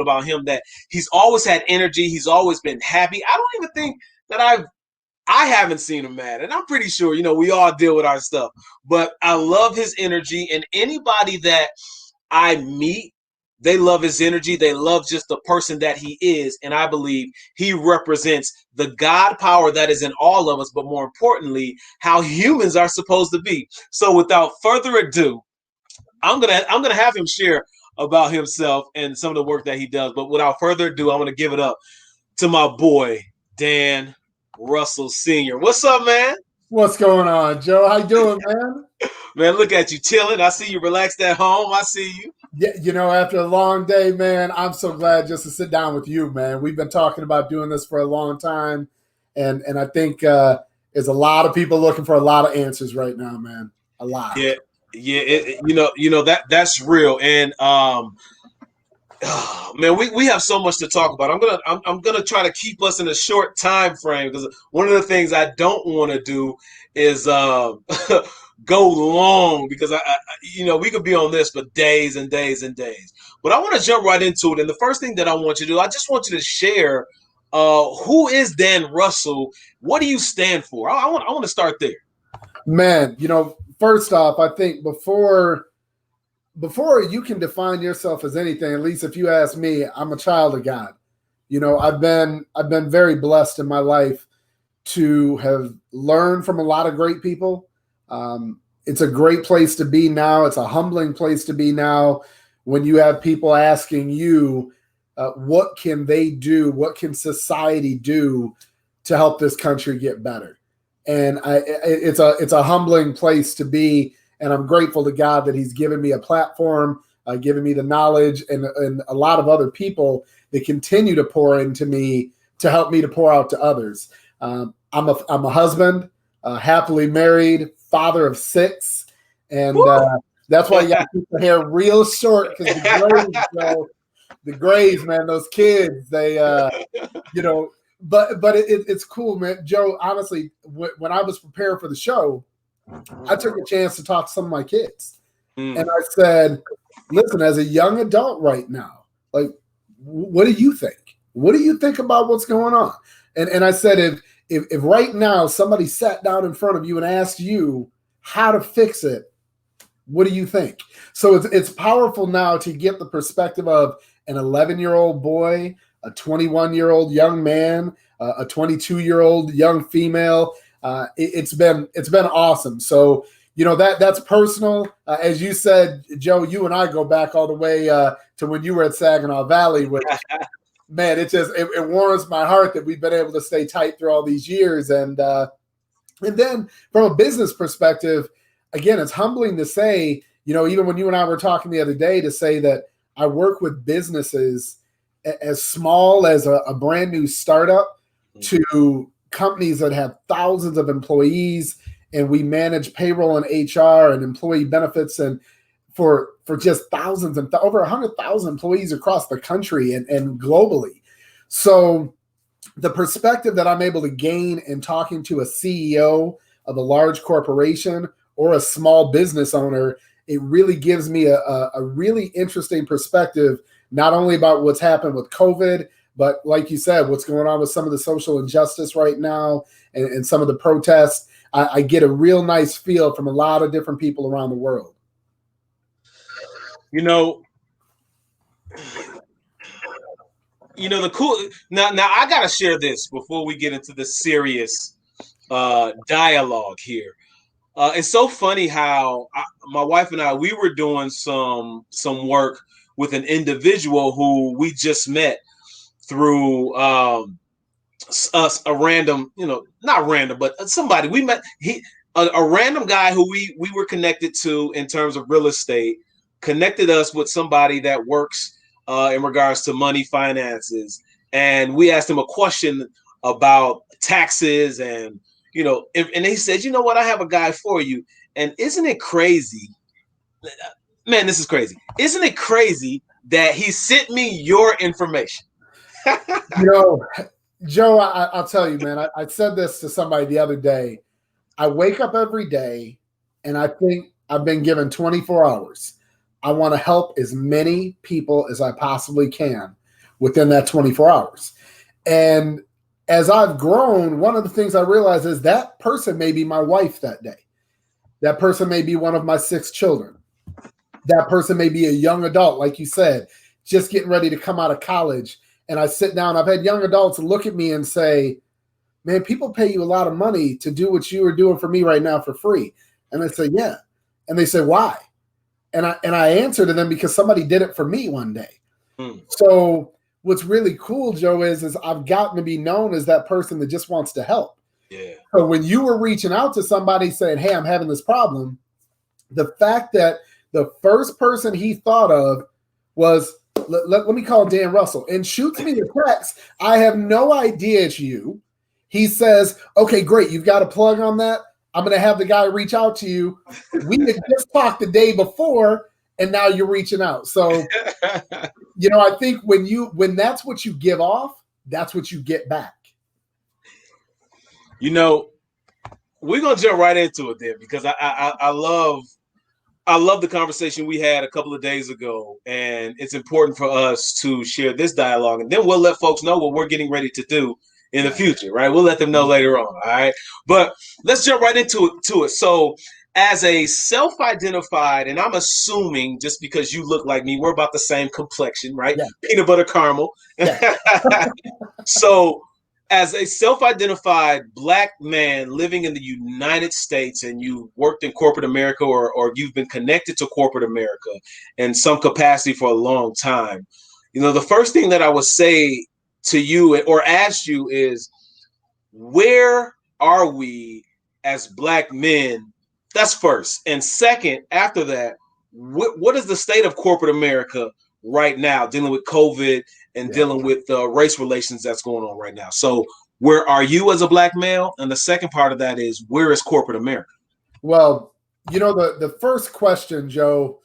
about him that he's always had energy. He's always been happy. I don't even think that I haven't seen him mad, and I'm pretty sure we all deal with our stuff. But I love his energy, and anybody that I meet, they love his energy. They love just the person that he is, and I believe he represents the God power that is in all of us, but more importantly, how humans are supposed to be. So, without further ado, I'm gonna have him share about himself and some of the work that he does. But without further ado, I'm gonna give it up to my boy Dan Russell Sr. What's up, man? What's going on, Joe? How you doing, man? Man, look at you chilling. I see you relaxed at home. I see you. Yeah, after a long day, man, I'm so glad just to sit down with you, man. We've been talking about doing this for a long time, and I think there's a lot of people looking for a lot of answers right now, man. A lot. Yeah, yeah. That's real. And man, we have so much to talk about. I'm gonna try to keep us in a short time frame because one of the things I don't want to do is go long because we could be on this for days and days and days. But I want to jump right into it. And the first thing that I want you to do, I just want you to share who is Dan Russell? What do you stand for? I want to start there. Man, first off, I think before you can define yourself as anything, at least if you ask me, I'm a child of God. I've been very blessed in my life to have learned from a lot of great people. It's a great place to be now. It's a humbling place to be now when you have people asking you, what can they do? What can society do to help this country get better? And it's a humbling place to be. And I'm grateful to God that he's given me a platform, given me the knowledge and a lot of other people that continue to pour into me to help me to pour out to others. I'm a husband, happily married, father of 6. And that's why you got to keep the hair real short because the grays, man, those kids, they, but it's cool, man. Joe, honestly, when I was preparing for the show, I took a chance to talk to some of my kids. And I said, listen, as a young adult right now, like, what do you think? What do you think about what's going on? And I said, if right now somebody sat down in front of you and asked you how to fix it, what do you think? So it's powerful now to get the perspective of an 11-year-old boy, a 21-year-old young man, a 22-year-old young female. It's been awesome. So that's personal. As you said, Joe, you and I go back all the way to when you were at Saginaw Valley. Which, man, it warms my heart that we've been able to stay tight through all these years. And then from a business perspective, again, it's humbling to say, even when you and I were talking the other day, to say that I work with businesses as small as a brand new startup to companies that have thousands of employees, and we manage payroll and HR and employee benefits and for just thousands and over 100,000 employees across the country and globally. So the perspective that I'm able to gain in talking to a CEO of a large corporation or a small business owner, it really gives me a really interesting perspective, not only about what's happened with COVID, but like you said, what's going on with some of the social injustice right now and some of the protests. I get a real nice feel from a lot of different people around the world. The cool now I gotta share this before we get into the serious dialogue here. It's so funny how my wife and I, we were doing some work with an individual who we just met through us, a random, not random, but somebody we met. A random guy who we were connected to in terms of real estate connected us with somebody that works in regards to money, finances, and we asked him a question about taxes and and he said, you know what, I have a guy for you. And isn't it crazy, man? This is crazy. Isn't it crazy that he sent me your information? Joe, I'll tell you, man, I said this to somebody the other day. I wake up every day and I think I've been given 24 hours. I want to help as many people as I possibly can. within that 24 hours. And as I've grown, one of the things I realize is that person may be my wife that day. That person may be one of my 6 children. That person may be a young adult, like you said, just getting ready to come out of college. And I sit down, I've had young adults look at me and say, man, people pay you a lot of money to do what you are doing for me right now for free. And I say, yeah. And they say, why? And I answer to them because somebody did it for me one day. So what's really cool, Joe, is I've gotten to be known as that person that just wants to help. Yeah. So when you were reaching out to somebody saying, hey, I'm having this problem, the fact that the first person he thought of was, let me call Dan Russell, and shoots me the text. I have no idea it's you. He says, okay, great. You've got a plug on that. I'm going to have the guy reach out to you. We had just talked the day before, and now you're reaching out. So, I think when that's what you give off, that's what you get back. We're going to jump right into it there because I love the conversation we had a couple of days ago, and it's important for us to share this dialogue, and then we'll let folks know what we're getting ready to do in the future, right? We'll let them know later on, all right? But let's jump right into it. So as a self-identified, and I'm assuming just because you look like me, we're about the same complexion, right? Yeah. Peanut butter caramel. Yeah. So as a self-identified Black man living in the United States, and you worked in corporate America or you've been connected to corporate America in some capacity for a long time, the first thing that I would say to you or ask you is, where are we as Black men? That's first. And second, after that, what is the state of corporate America right now, dealing with COVID and dealing with race relations that's going on right now? So where are you as a Black male? And the second part of that is, where is corporate America? Well, the first question, Joe,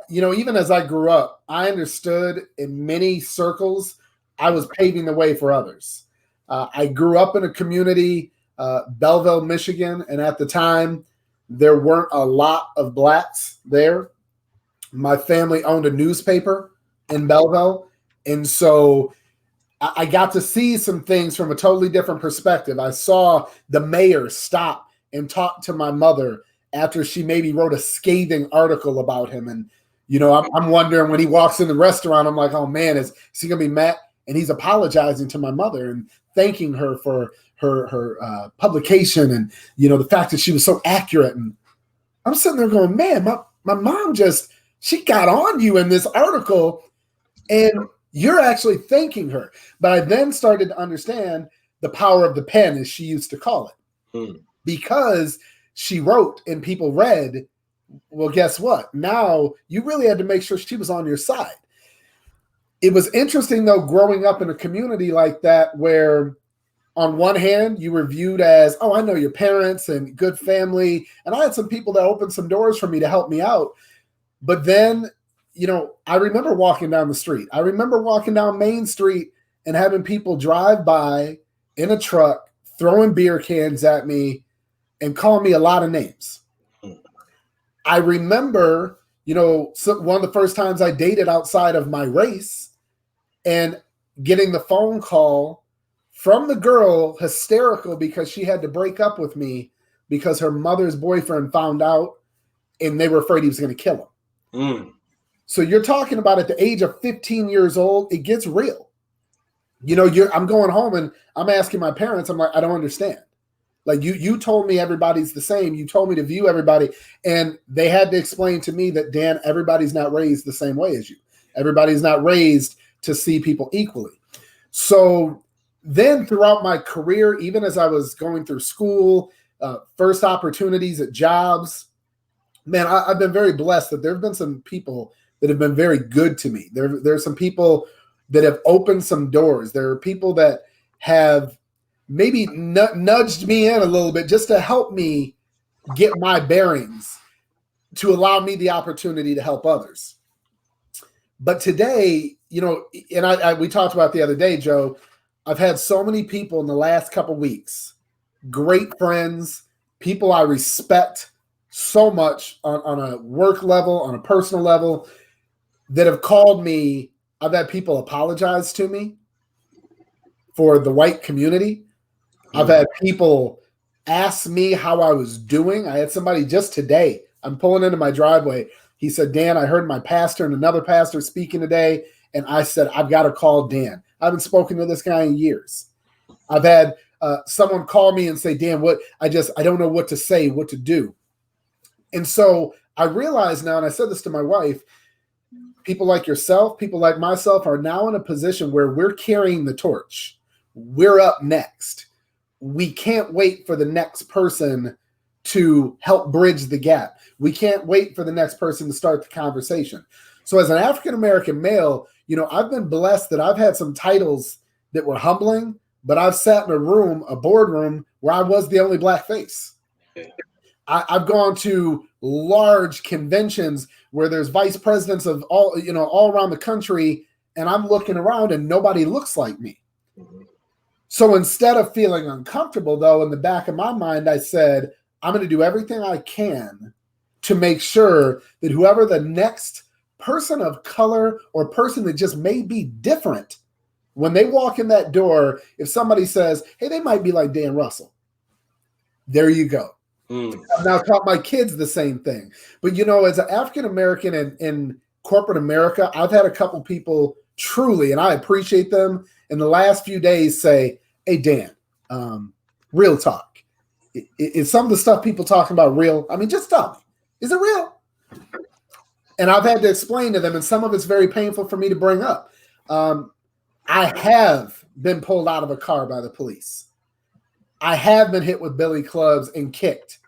even as I grew up, I understood in many circles I was paving the way for others. I grew up in a community, Belleville, Michigan, and at the time, there weren't a lot of Blacks there. My family owned a newspaper in Belleville, and so I got to see some things from a totally different perspective. I saw the mayor stop and talk to my mother after she maybe wrote a scathing article about him. And, I'm wondering, when he walks in the restaurant, I'm like, oh man, is he going to be mad? And he's apologizing to my mother and thanking her for her publication and, the fact that she was so accurate. And I'm sitting there going, man, my mom she got on you in this article and you're actually thanking her. But I then started to understand the power of the pen, as she used to call it, because she wrote and people read. Well, guess what? Now you really had to make sure she was on your side. It was interesting, though, growing up in a community like that, where on one hand, you were viewed as, oh, I know your parents and good family. And I had some people that opened some doors for me to help me out. But then, I remember walking down the street. I remember walking down Main Street and having people drive by in a truck, throwing beer cans at me and calling me a lot of names. I remember, one of the first times I dated outside of my race, and getting the phone call from the girl, hysterical because she had to break up with me because her mother's boyfriend found out and they were afraid he was going to kill him. So you're talking about at the age of 15 years old, it gets real. I'm going home and I'm asking my parents, I'm like, I don't understand. Like you told me everybody's the same. You told me to view everybody. And they had to explain to me that, Dan, everybody's not raised the same way as you. Everybody's not raised to see people equally. So then throughout my career, even as I was going through school, first opportunities at jobs, man, I've been very blessed that there have been some people that have been very good to me. There are some people that have opened some doors. There are people that have maybe nudged me in a little bit just to help me get my bearings, to allow me the opportunity to help others. But today, and we talked about the other day, Joe, I've had so many people in the last couple weeks, great friends, people I respect so much on a work level, on a personal level, that have called me I've had people apologize to me for the white community. I've had people ask me how I was doing. I had somebody just today, I'm pulling into my driveway. He said, Dan, I heard my pastor and another pastor speaking today. And I said, I've got to call Dan. I haven't spoken to this guy in years. I've had someone call me and say, Dan, I don't know what to say, what to do. And so I realize now, and I said this to my wife, people like yourself, people like myself are now in a position where we're carrying the torch. We're up next. We can't wait for the next person to help bridge the gap. We can't wait for the next person to start the conversation. So as an African-American male, I've been blessed that I've had some titles that were humbling, but I've sat in a boardroom where I was the only black face. I've gone to large conventions where there's vice presidents of all around the country, and I'm looking around and nobody looks like me. So instead of feeling uncomfortable, though, in the back of my mind, I said, I'm going to do everything I can to make sure that whoever the next person of color or person that just may be different, when they walk in that door, if somebody says, hey, they might be like Dan Russell, there you go. I've now taught my kids the same thing. But, as an African-American in corporate America, I've had a couple people truly, and I appreciate them, in the last few days say, hey, Dan, real talk. Is some of the stuff people talking about real? I mean, just tell me. Is it real? And I've had to explain to them, and some of it's very painful for me to bring up. I have been pulled out of a car by the police. I have been hit with billy clubs and kicked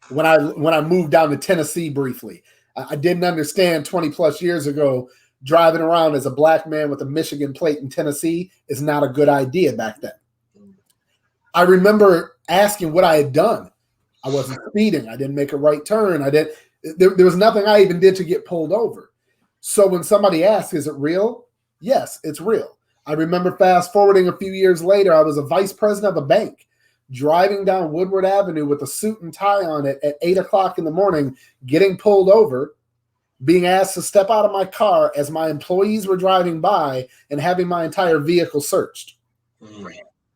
when I moved down to Tennessee briefly. I didn't understand 20 plus years ago driving around as a black man with a Michigan plate in Tennessee is not a good idea back then. I remember asking what I had done. I wasn't speeding. I didn't make a right turn. There was nothing I even did to get pulled over. So when somebody asks, is it real? Yes, it's real. I remember fast forwarding a few years later, I was a vice president of a bank, driving down Woodward Avenue with a suit and tie on it at 8 o'clock in the morning, getting pulled over, being asked to step out of my car as my employees were driving by and having my entire vehicle searched.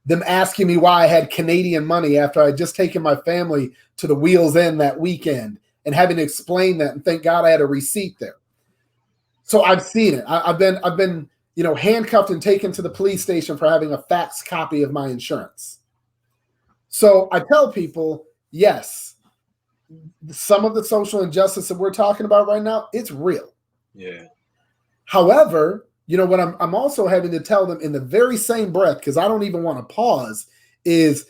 Them asking me why I had Canadian money after I had just taken my family to the Wheels End that weekend and having to explain that. And thank God I had a receipt there. So I've seen it. I've been handcuffed and taken to the police station for having a fax copy of my insurance. So I tell people, yes, some of the social injustice that we're talking about right now, it's real. Yeah. However, what I'm also having to tell them in the very same breath, because I don't even want to pause, is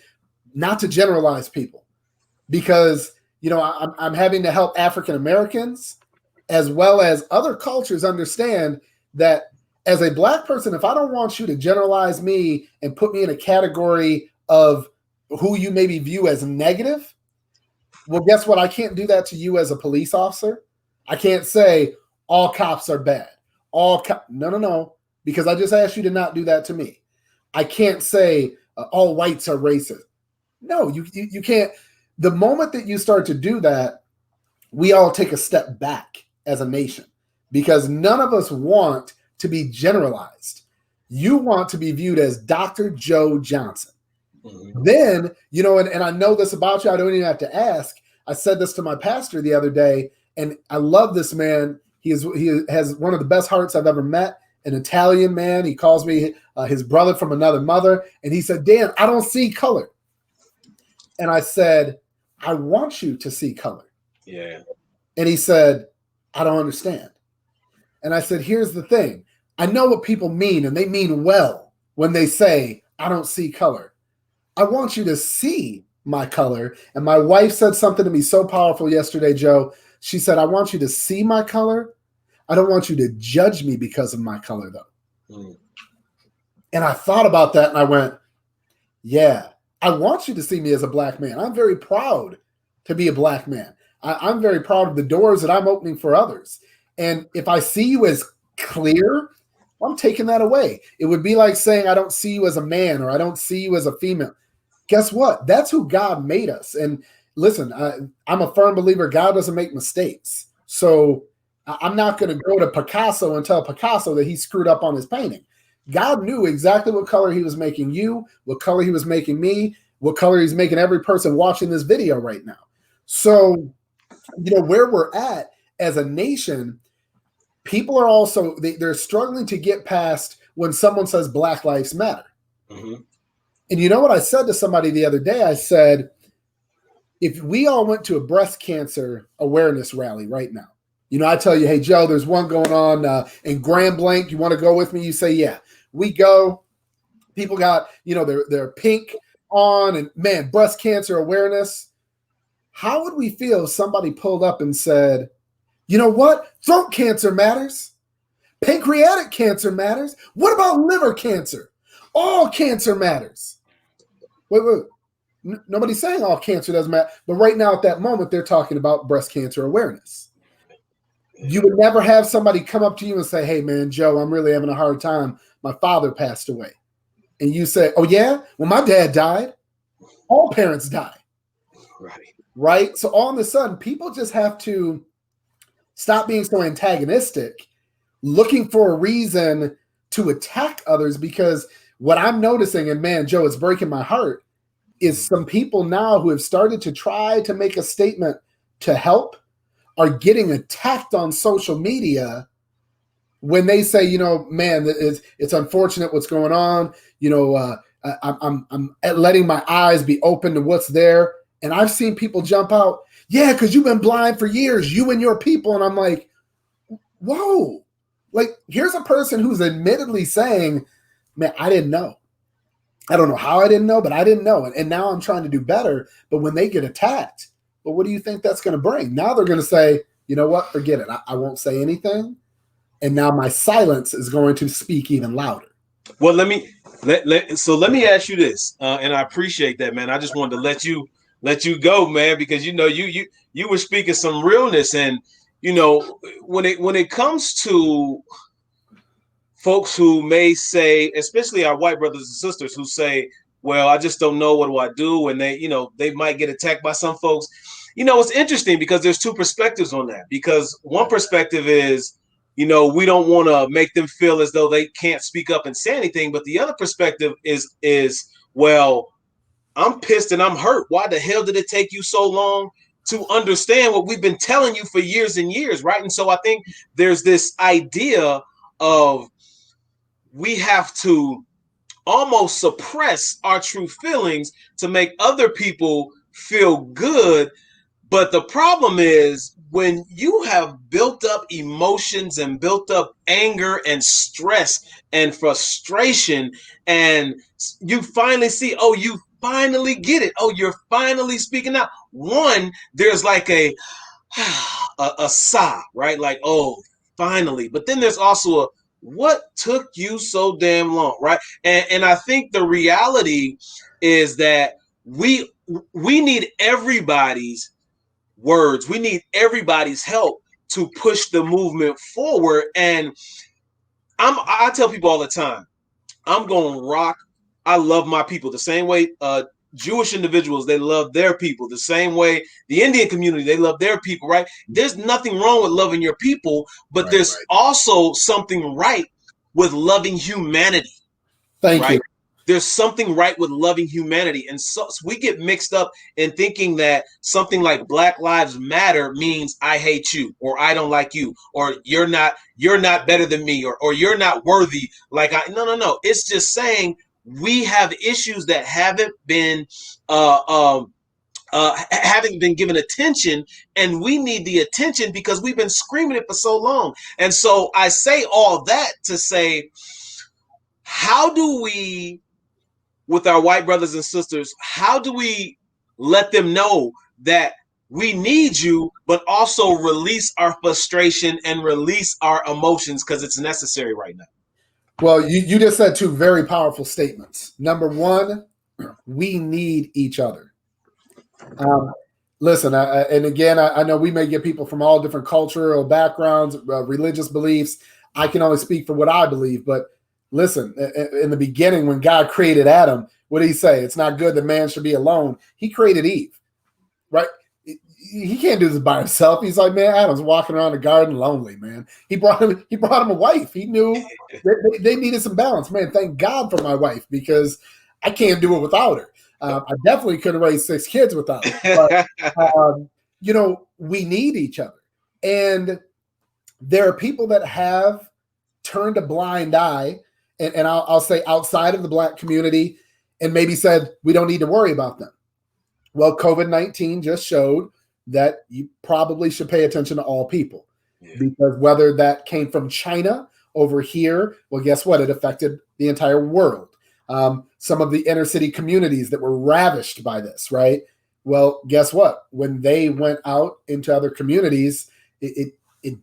not to generalize people. Because, I'm having to help African Americans as well as other cultures understand that as a black person, if I don't want you to generalize me and put me in a category of who you maybe view as negative, well, guess what? I can't do that to you as a police officer. I can't say all cops are bad. No, because I just asked you to not do that to me. I can't say all whites are racist. No, you can't. The moment that you start to do that, we all take a step back as a nation because none of us want to be generalized. You want to be viewed as Dr. Joe Johnson. Then, and I know this about you, I don't even have to ask. I said this to my pastor the other day, and I love this man. He has one of the best hearts I've ever met, an Italian man. He calls me his brother from another mother. And he said, Dan, I don't see color. And I said, I want you to see color. Yeah. And he said, I don't understand. And I said, here's the thing. I know what people mean, and they mean well when they say, I don't see color. I want you to see my color. And my wife said something to me so powerful yesterday, Joe. She said, I want you to see my color. I don't want you to judge me because of my color, though. And I thought about that, and I went, yeah, I want you to see me as a black man. I'm very proud to be a black man. I'm very proud of the doors that I'm opening for others. And if I see you as clear, I'm taking that away. It would be like saying I don't see you as a man or I don't see you as a female. Guess what? That's who God made us. And listen, I'm a firm believer God doesn't make mistakes. So I'm not going to go to Picasso and tell Picasso that he screwed up on his painting. God knew exactly what color he was making you, what color he was making me, what color he's making every person watching this video right now. So, where we're at as a nation, people are also, they're struggling to get past when someone says Black Lives Matter. Mm-hmm. And you know what I said to somebody the other day? I said, if we all went to a breast cancer awareness rally right now, I tell you, hey, Joe, there's one going on in Grand Blanc. You want to go with me? You say, yeah. We go. People got, their pink on, and man, breast cancer awareness. How would we feel if somebody pulled up and said, you know what? Throat cancer matters. Pancreatic cancer matters. What about liver cancer? All cancer matters. Wait. Nobody's saying all cancer doesn't matter. But right now at that moment, they're talking about breast cancer awareness. You would never have somebody come up to you and say, hey, man, Joe, I'm really having a hard time. My father passed away. And you say, oh, yeah? Well, my dad died. All parents die. Right? So all of a sudden, people just have to stop being so antagonistic, looking for a reason to attack others, because what I'm noticing, and man, Joe, it's breaking my heart, is some people now who have started to try to make a statement to help are getting attacked on social media when they say, man, it's unfortunate what's going on. I'm letting my eyes be open to what's there. And I've seen people jump out, yeah, because you've been blind for years, you and your people. And I'm like, whoa, like, here's a person who's admittedly saying, man, I didn't know. I don't know how I didn't know, but I didn't know. And now I'm trying to do better. But when they get attacked, well, what do you think that's going to bring? Now they're going to say, you know what, forget it. I won't say anything. And now my silence is going to speak even louder. Well, let me ask you this, and I appreciate that, man. I just wanted to let you go, man, because you were speaking some realness, and when it comes to folks who may say, especially our white brothers and sisters who say, well, I just don't know, what do I do? And they might get attacked by some folks. It's interesting because there's two perspectives on that. Because one perspective is, we don't want to make them feel as though they can't speak up and say anything. But the other perspective is, well, I'm pissed and I'm hurt. Why the hell did it take you so long to understand what we've been telling you for years and years, right? And so I think there's this idea of we have to almost suppress our true feelings to make other people feel good. But the problem is when you have built up emotions and built up anger and stress and frustration, and you finally see, oh, you finally get it. Oh, you're finally speaking out. One, there's like a sigh, right? Like, oh, finally. But then there's also what took you so damn long, right? And I think the reality is that we need everybody's words. We need everybody's help to push the movement forward. And I tell people all the time, I'm going to rock. I love my people the same way Jewish individuals, they love their people the same way the Indian community, they love their people, right? There's nothing wrong with loving your people, but there's also something right with loving humanity. Thank you. There's something right with loving humanity. And so we get mixed up in thinking that something like Black Lives Matter means I hate you, or I don't like you, or you're not better than me, or you're not worthy. No. It's just saying we have issues that haven't been given attention, and we need the attention because we've been screaming it for so long. And so I say all that to say, how do we, with our white brothers and sisters, how do we let them know that we need you, but also release our frustration and release our emotions because it's necessary right now? Well, you just said two very powerful statements. Number one, we need each other. Listen, and again, I know we may get people from all different cultural backgrounds, religious beliefs. I can only speak for what I believe, but listen, in the beginning, when God created Adam, what did he say? It's not good that man should be alone. He created Eve, right? he can't do this by himself. He's like, man, Adam's walking around the garden lonely, man. He brought him a wife. He knew they needed some balance, man. Thank God for my wife, because I can't do it without her. I definitely couldn't raise 6 kids without her. But, we need each other. And there are people that have turned a blind eye, and I'll say outside of the Black community, and maybe said, we don't need to worry about them. Well, COVID-19 just showed that you probably should pay attention to all people, because whether that came from China over here, well, guess what? It affected the entire world. Some of the inner city communities that were ravished by this, right? Well, guess what? When they went out into other communities, it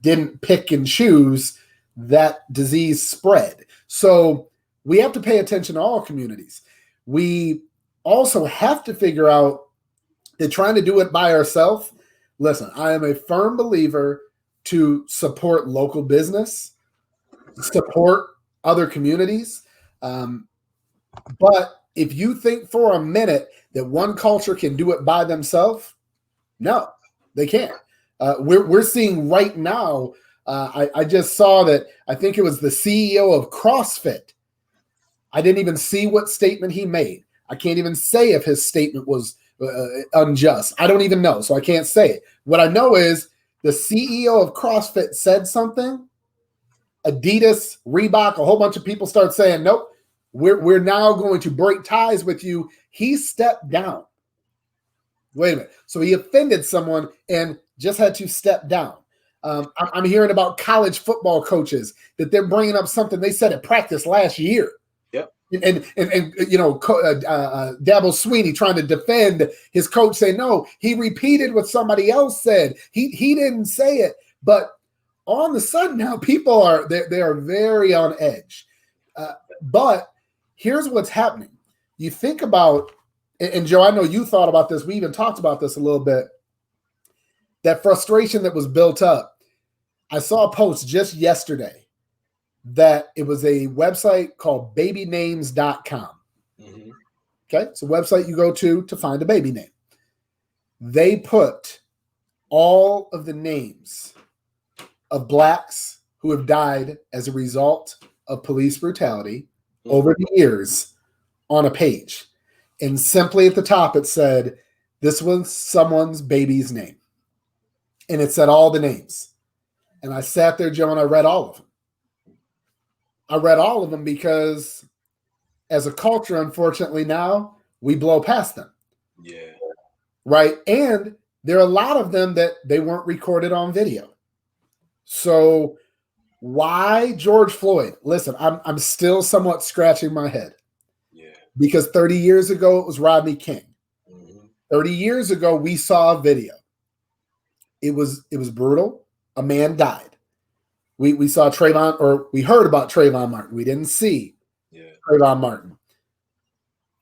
didn't pick and choose. That disease spread. So we have to pay attention to all communities. We also have to figure out that trying to do it by ourselves. Listen, I am a firm believer to support local business, support other communities. But if you think for a minute that one culture can do it by themselves, no, they can't. We're seeing right now, I just saw that, I think it was the CEO of CrossFit. I didn't even see what statement he made. I can't even say if his statement was unjust. I don't even know, so I can't say it. What I know is the CEO of CrossFit said something. Adidas, Reebok, a whole bunch of people start saying, nope, we're now going to break ties with you. He stepped down. Wait a minute. So he offended someone and just had to step down. I'm hearing about college football coaches that they're bringing up something they said at practice last year. Yep. And Dabo Sweeney trying to defend his coach, saying, no, he repeated what somebody else said. He didn't say it. But all of a sudden now people are very on edge. But here's what's happening. You think about, and Joe, I know you thought about this. We even talked about this a little bit. That frustration that was built up. I saw a post just yesterday that it was a website called babynames.com. Mm-hmm. Okay, it's a website you go to find a baby name. They put all of the names of Blacks who have died as a result of police brutality over the years on a page. And simply at the top, it said, this was someone's baby's name. And it said all the names. And I sat there, Joe, and I read all of them. I read all of them because as a culture, unfortunately now, we blow past them. Yeah. Right? And there are a lot of them that they weren't recorded on video. So why George Floyd? Listen, I'm still somewhat scratching my head. Yeah. Because 30 years ago, it was Rodney King. Mm-hmm. 30 years ago, we saw a video. It was brutal. A man died. We saw Trayvon, or we heard about Trayvon Martin. We didn't see Trayvon Martin.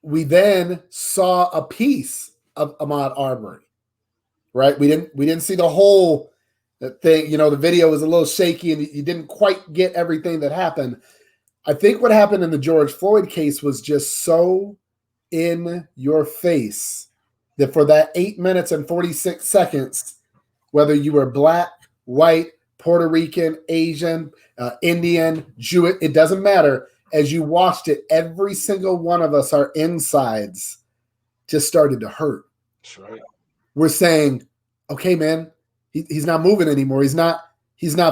We then saw a piece of Ahmaud Arbery. Right? We didn't see the whole thing. The video was a little shaky and you didn't quite get everything that happened. I think what happened in the George Floyd case was just so in your face that for that 8 minutes and 46 seconds, whether you were Black, white, Puerto Rican, Asian, Indian, Jewish, it doesn't matter. As you watched it, every single one of us, our insides just started to hurt. That's right. We're saying, okay, man, he's not moving anymore. He's not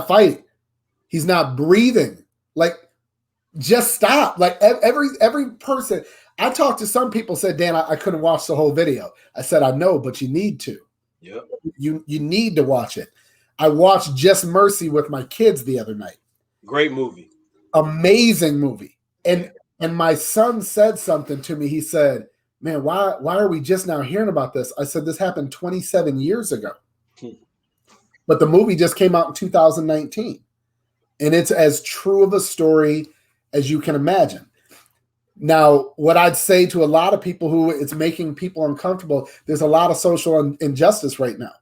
fighting. He's not breathing. Like, just stop. Like every person. I talked to some people, said, Dan, I couldn't watch the whole video. I said, I know, but you need to. Yep. You need to watch it. I watched Just Mercy with my kids the other night. Great movie. Amazing movie. And my son said something to me. He said, man, why are we just now hearing about this? I said, this happened 27 years ago. But the movie just came out in 2019. And it's as true of a story as you can imagine. Now, what I'd say to a lot of people who it's making people uncomfortable, there's a lot of social injustice right now,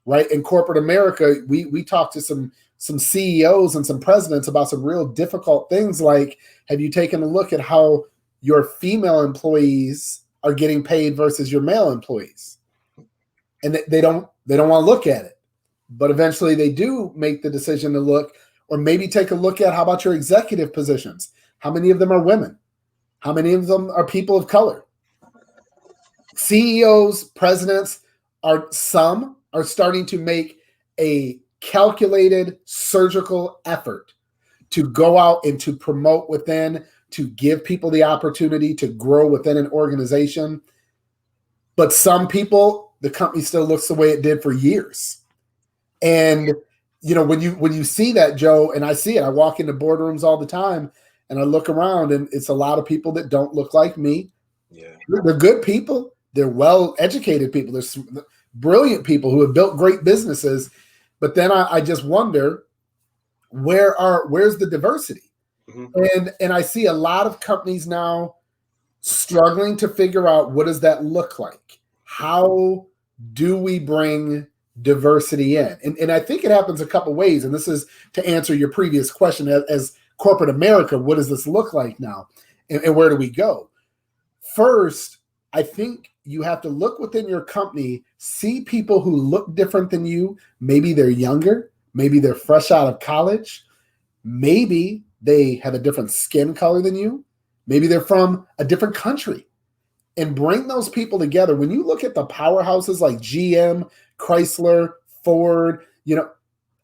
right? In corporate America, we talk to some CEOs and some presidents about some real difficult things like, have you taken a look at how your female employees are getting paid versus your male employees? And they don't They don't want to look at it. But eventually they do make the decision to look, or maybe take a look at, how about your executive positions? How many of them are women? How many of them are people of color? CEOs, presidents, some are starting to make a calculated surgical effort to go out and to promote within, to give people the opportunity to grow within an organization. But some people, the company still looks the way it did for years. And when you see that, Joe, and I see it, I walk into boardrooms all the time and I look around, and it's a lot of people that don't look like me. Yeah. They're good people. They're well-educated people. They're brilliant people who have built great businesses. But then I just wonder, where's the diversity? Mm-hmm. And I see a lot of companies now struggling to figure out, what does that look like? How do we bring diversity in? And I think it happens a couple ways. And this is to answer your previous question, as corporate America, what does this look like now? And where do we go? First, I think you have to look within your company, see people who look different than you. Maybe they're younger. Maybe they're fresh out of college. Maybe they have a different skin color than you. Maybe they're from a different country. And bring those people together. When you look at the powerhouses like GM, Chrysler, Ford,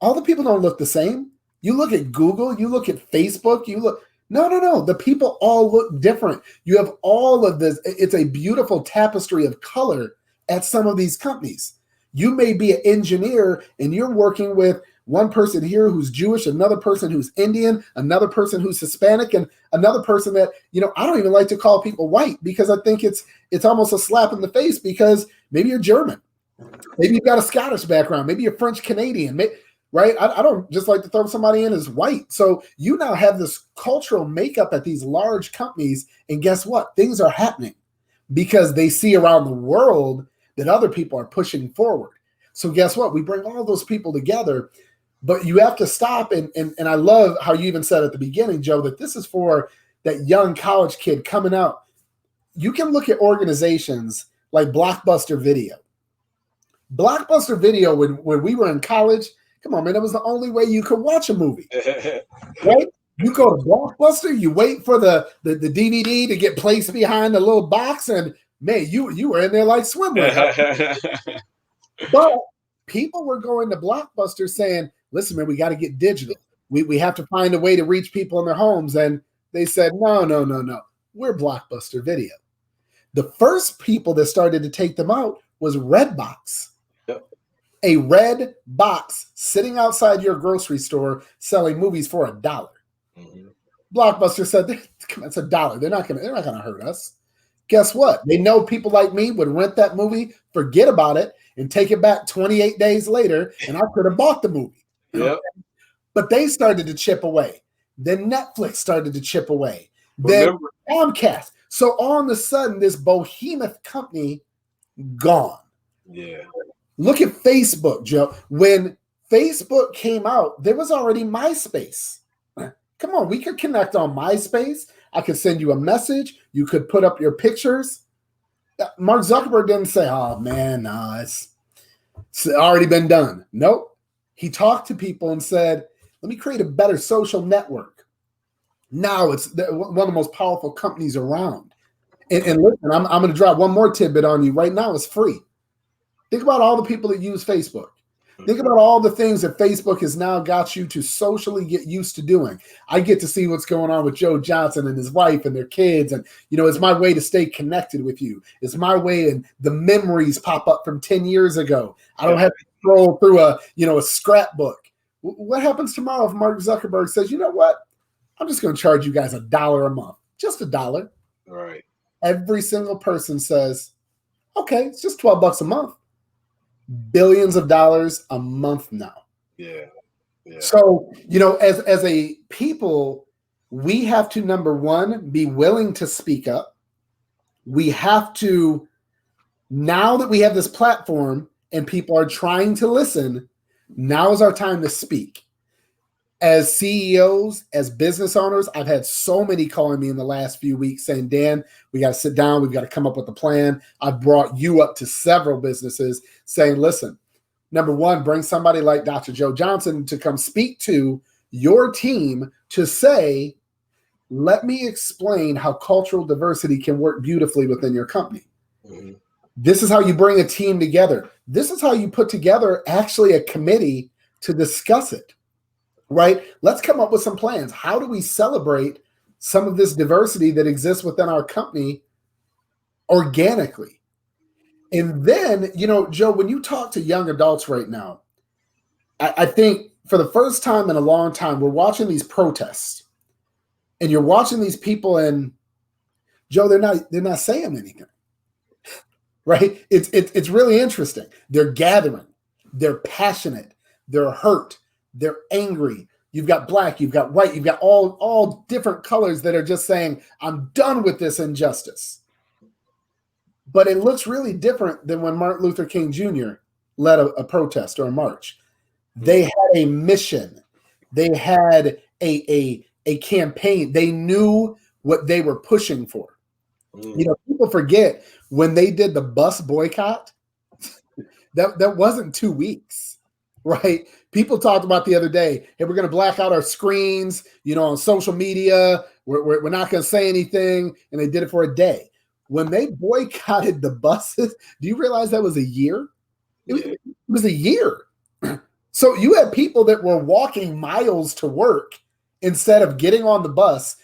all the people don't look the same. You look at Google, you look at Facebook, no. The people all look different. You have all of this. It's a beautiful tapestry of color at some of these companies. You may be an engineer and you're working with one person here who's Jewish, another person who's Indian, another person who's Hispanic, and another person that, I don't even like to call people white, because I think it's almost a slap in the face, because maybe you're German. Maybe you've got a Scottish background. Maybe you're French Canadian, right? I don't just like to throw somebody in as white. So you now have this cultural makeup at these large companies, and guess what? Things are happening because they see around the world that other people are pushing forward. So guess what? We bring all those people together, but you have to stop. And I love how you even said at the beginning, Joe, that this is for that young college kid coming out. You can look at organizations like Blockbuster Video. Blockbuster Video, when we were in college, come on, man, it was the only way you could watch a movie, right? You go to Blockbuster, you wait for the DVD to get placed behind the little box, and man, you were in there like swimwear. But people were going to Blockbuster saying, listen, man, we got to get digital. We have to find a way to reach people in their homes. And they said, no. We're Blockbuster Video. The first people that started to take them out was Redbox. Yep. A red box sitting outside your grocery store selling movies for $1. Mm-hmm. Blockbuster said, come on, it's $1. They're not gonna hurt us. Guess what? They know people like me would rent that movie, forget about it, and take it back 28 days later, and I could have bought the movie. Yep. But they started to chip away. Then Netflix started to chip away. Then Comcast. So all of a sudden, this behemoth company gone. Yeah. Look at Facebook, Joe. When Facebook came out, there was already MySpace. Come on, we could connect on MySpace. I could send you a message. You could put up your pictures. Mark Zuckerberg didn't say, oh, man, no, it's already been done. Nope. He talked to people and said, let me create a better social network. Now it's one of the most powerful companies around. And listen, I'm going to drop one more tidbit on you. Right now, it's free. Think about all the people that use Facebook. Think about all the things that Facebook has now got you to socially get used to doing. I get to see what's going on with Joe Johnson and his wife and their kids. And, it's my way to stay connected with you. It's my way, and the memories pop up from 10 years ago. I don't have to scroll through a scrapbook. What happens tomorrow if Mark Zuckerberg says, you know what? I'm just going to charge you guys $1 a month. Just $1. Right. Every single person says, okay, it's just $12 a month. Billions of dollars a month now. Yeah. So, as a people, we have to, number one, be willing to speak up. We have to, now that we have this platform and people are trying to listen, now is our time to speak. As CEOs, as business owners, I've had so many calling me in the last few weeks saying, Dan, we got to sit down. We've got to come up with a plan. I've brought you up to several businesses saying, listen, Number one, bring somebody like Dr. Joe Johnson to come speak to your team to say, let me explain how cultural diversity can work beautifully within your company. Mm-hmm. This is how you bring a team together. This is how you put together actually a committee to discuss it, right? Let's come up with some plans. How do we celebrate some of this diversity that exists within our company organically? And then, Joe, when you talk to young adults right now, I think for the first time in a long time, we're watching these protests, and you're watching these people, and Joe, they're not saying anything, right? It's really interesting. They're gathering, they're passionate, they're hurt, they're angry. You've got black, you've got white, you've got all different colors that are just saying, I'm done with this injustice. But it looks really different than when Martin Luther King Jr. led a protest or a march. They had a mission. They had a campaign. They knew what they were pushing for. People forget when they did the bus boycott, that wasn't 2 weeks, right? People talked about the other day, hey, we're going to black out our screens, on social media. We're not going to say anything. And they did it for a day. When they boycotted the buses, do you realize that was a year? It was a year. So you had people that were walking miles to work instead of getting on the bus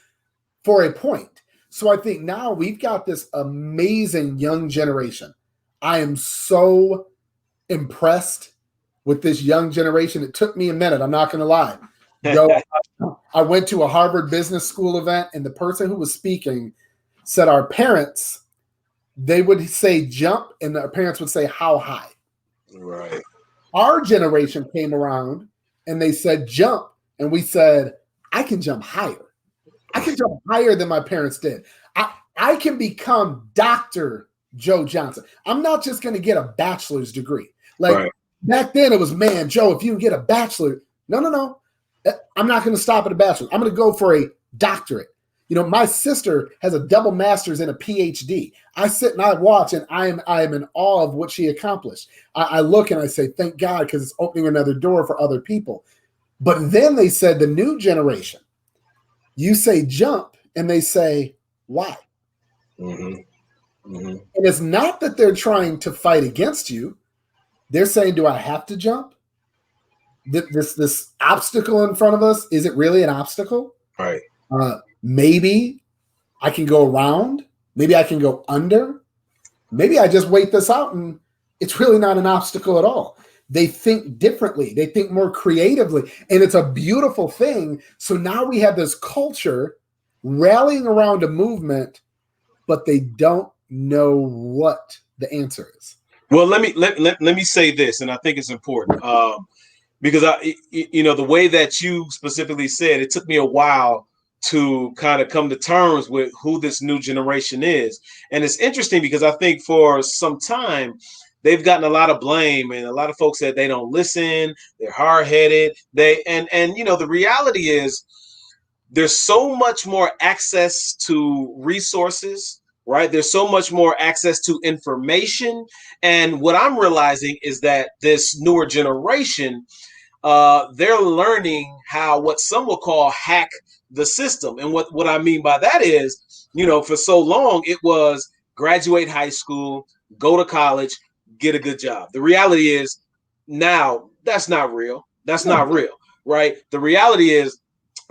for a point. So I think now we've got this amazing young generation. I am so impressed with this young generation. It took me a minute. I'm not going to lie. I went to a Harvard Business School event, and the person who was speaking said our parents, they would say jump, and our parents would say how high. Right. Our generation came around, and they said jump, and we said, I can jump higher. I can jump higher than my parents did. I can become Dr. Joe Johnson. I'm not just going to get a bachelor's degree. Back then it was, man, Joe, if you can get a bachelor. No. I'm not going to stop at a bachelor. I'm going to go for a doctorate. My sister has a double master's and a PhD. I sit and I watch, and I am in awe of what she accomplished. I look and I say, thank God, because it's opening another door for other people. But then they said the new generation, you say jump, and they say, why? Mm-hmm. Mm-hmm. And it's not that they're trying to fight against you. They're saying, do I have to jump? This obstacle in front of us, is it really an obstacle? Right. Maybe I can go around. Maybe I can go under. Maybe I just wait this out, and it's really not an obstacle at all. They think differently. They think more creatively, and it's a beautiful thing. So now we have this culture rallying around a movement, but they don't know what the answer is. Well, let me say this, and I think it's important because the way that you specifically said, it took me a while to kind of come to terms with who this new generation is. And it's interesting because I think for some time they've gotten a lot of blame, and a lot of folks said they don't listen, they're hard-headed. The reality is there's so much more access to resources, right? There's so much more access to information. And what I'm realizing is that this newer generation, they're learning how, what some will call, hack the system. And what I mean by that is, for so long it was graduate high school, go to college, get a good job. The reality is now that's not real. That's not real, right? The reality is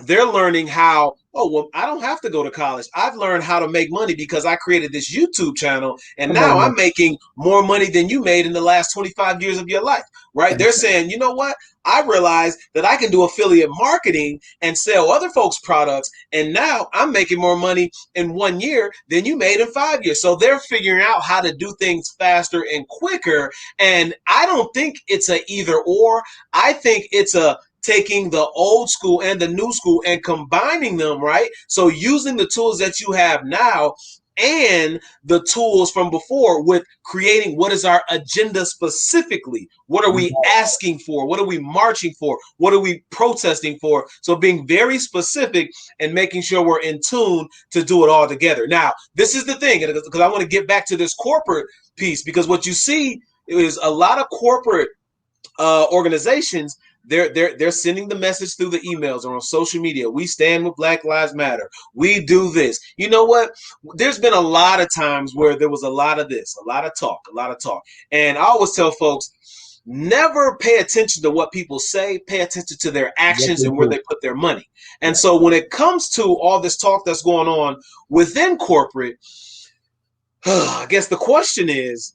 they're learning how, I don't have to go to college. I've learned how to make money because I created this YouTube channel, and now I'm making more money than you made in the last 25 years of your life, right? They're saying, you know what? I realized that I can do affiliate marketing and sell other folks' products, and now I'm making more money in 1 year than you made in 5 years. So they're figuring out how to do things faster and quicker, and I don't think it's a either or. I think it's a taking the old school and the new school and combining them, right? So using the tools that you have now and the tools from before with creating what is our agenda specifically. What are we asking for? What are we marching for? What are we protesting for? So being very specific and making sure we're in tune to do it all together. Now, this is the thing, because I want to get back to this corporate piece, because what you see is a lot of corporate organizations, they're sending the message through the emails or on social media. We stand with Black Lives Matter. We do this. You know what? There's been a lot of times where there was a lot of this, a lot of talk. And I always tell folks, never pay attention to what people say. Pay attention to their actions and where they put their money. And so when it comes to all this talk that's going on within corporate, I guess the question is,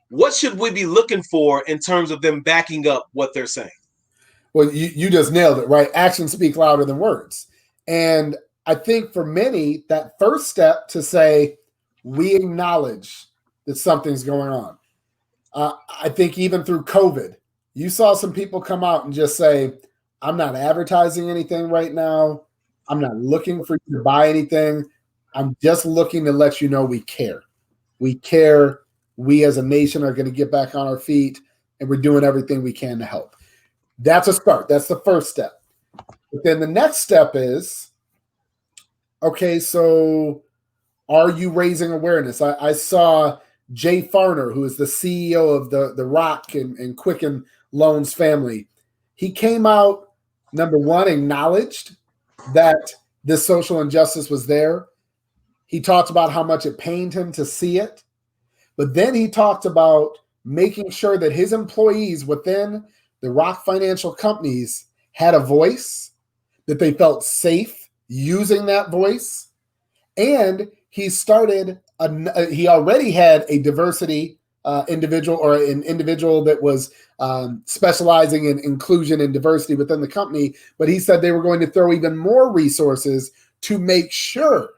what should we be looking for in terms of them backing up what they're saying? Well, you just nailed it, right? Actions speak louder than words. And I think for many, that first step to say, we acknowledge that something's going on. I think even through COVID, you saw some people come out and just say, I'm not advertising anything right now. I'm not looking for you to buy anything. I'm just looking to let you know we care. We care. We as a nation are going to get back on our feet, and we're doing everything we can to help. That's a start. That's the first step. But then the next step is, okay, so are you raising awareness? I saw Jay Farner, who is the CEO of the Rock and Quicken Loans family. He came out, number one, acknowledged that this social injustice was there. He talked about how much it pained him to see it. But then he talked about making sure that his employees within the Rock Financial companies had a voice, that they felt safe using that voice. And he he already had a diversity individual, or an individual that was specializing in inclusion and diversity within the company. But he said they were going to throw even more resources to make sure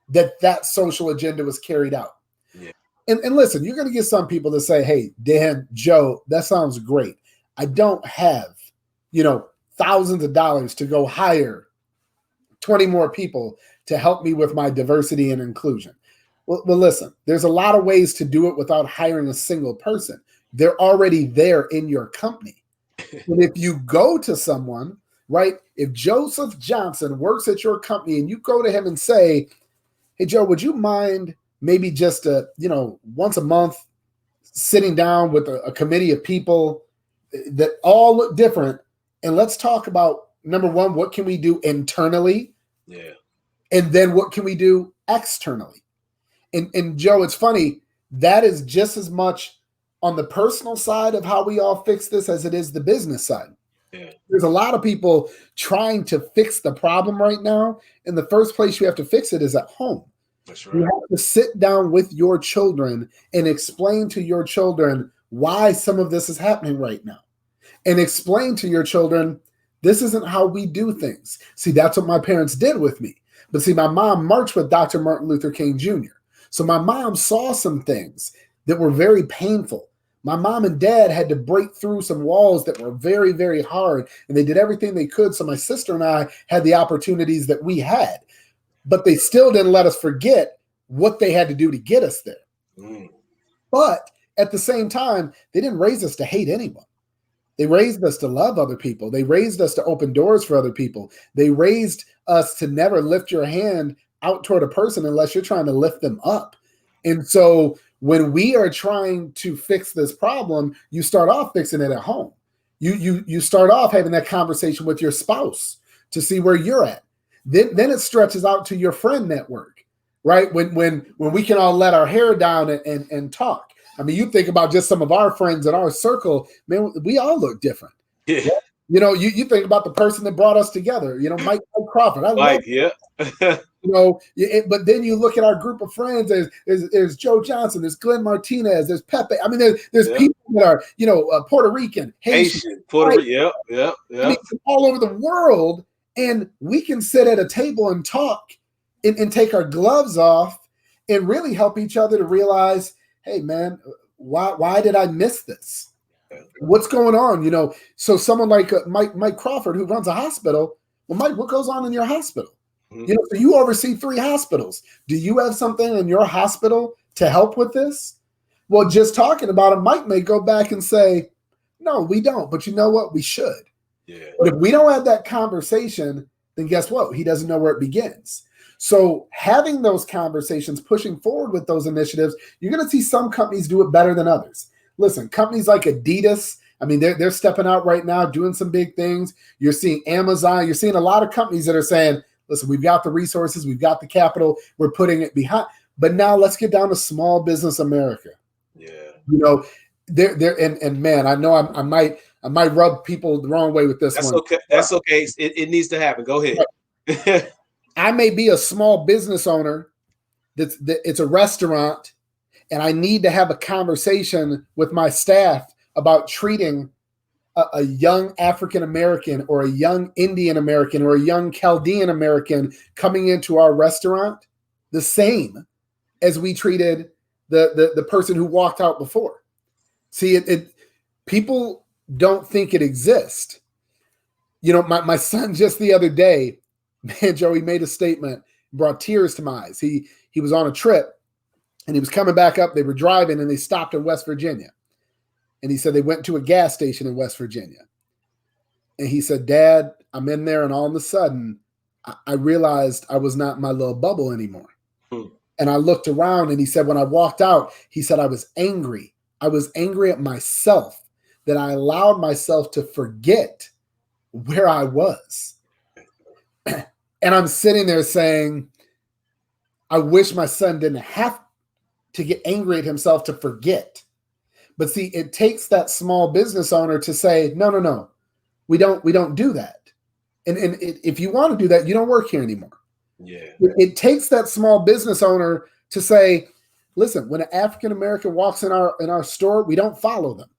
that that social agenda was carried out. Yeah. And listen, you're going to get some people that say, hey, Dan, Joe, that sounds great. I don't have, thousands of dollars to go hire 20 more people to help me with my diversity and inclusion. Well, listen, there's a lot of ways to do it without hiring a single person. They're already there in your company. And if you go to someone, right, if Joseph Johnson works at your company and you go to him and say, hey, Joe, would you mind maybe just, once a month sitting down with a committee of people that all look different, and let's talk about, number one, what can we do internally? Yeah. And then what can we do externally? And Joe, it's funny, that is just as much on the personal side of how we all fix this as it is the business side. Yeah. There's a lot of people trying to fix the problem right now, and the first place you have to fix it is at home. That's right. You have to sit down with your children and explain to your children why some of this is happening right now. And explain to your children, this isn't how we do things. See, that's what my parents did with me. But see, my mom marched with Dr. Martin Luther King Jr. So my mom saw some things that were very painful. My mom and dad had to break through some walls that were very, very hard, and they did everything they could. So my sister and I had the opportunities that we had, but they still didn't let us forget what they had to do to get us there. Mm. But at the same time, they didn't raise us to hate anyone. They raised us to love other people. They raised us to open doors for other people. They raised us to never lift your hand out toward a person unless you're trying to lift them up. And so when we are trying to fix this problem, you start off fixing it at home. You start off having that conversation with your spouse to see where you're at. Then it stretches out to your friend network, right? When we can all let our hair down and talk. I mean, you think about just some of our friends in our circle, man, we all look different. Yeah. You think about the person that brought us together, Mike Crawford. Yeah. But then you look at our group of friends, there's Joe Johnson, there's Glenn Martinez, there's Pepe. I mean, there's people that are, Puerto Rican, Haitian, Puerto Rican, yeah. I mean, all over the world. And we can sit at a table and talk and take our gloves off and really help each other to realize, hey, man, why did I miss this? What's going on? So someone like Mike Crawford, who runs a hospital, well, Mike, what goes on in your hospital? Mm-hmm. So you oversee 3 hospitals. Do you have something in your hospital to help with this? Well, just talking about it, Mike may go back and say, no, we don't. But you know what? We should. Yeah. But if we don't have that conversation, then guess what? He doesn't know where it begins. So having those conversations, pushing forward with those initiatives, you're going to see some companies do it better than others. Listen, companies like Adidas I mean, they're stepping out right now, doing some big things. You're seeing Amazon. You're seeing a lot of companies that are saying, listen, we've got the resources, we've got the capital, we're putting it behind. But now let's get down to small business America. Yeah. You know, and man, I know I might rub people the wrong way with this That's one. Okay. That's okay. It needs to happen. Go ahead. I may be a small business owner it's a restaurant, and I need to have a conversation with my staff about treating a young African American or a young Indian American or a young Chaldean American coming into our restaurant the same as we treated the person who walked out before. See, people don't think it exists. You know, my son just the other day, man, Joe, he made a statement, brought tears to my eyes. He was on a trip and he was coming back up. They were driving and they stopped in West Virginia. And he said they went to a gas station in West Virginia. And he said, Dad, I'm in there, and all of a sudden, I realized I was not in my little bubble anymore. And I looked around, and he said, when I walked out, he said, I was angry. I was angry at myself that I allowed myself to forget where I was. And I'm sitting there saying, I wish my son didn't have to get angry at himself to forget. But see, it takes that small business owner to say, no, we don't do that. And if you want to do that, you don't work here anymore. Yeah. It takes that small business owner to say, listen, when an African American walks in our store, we don't follow them.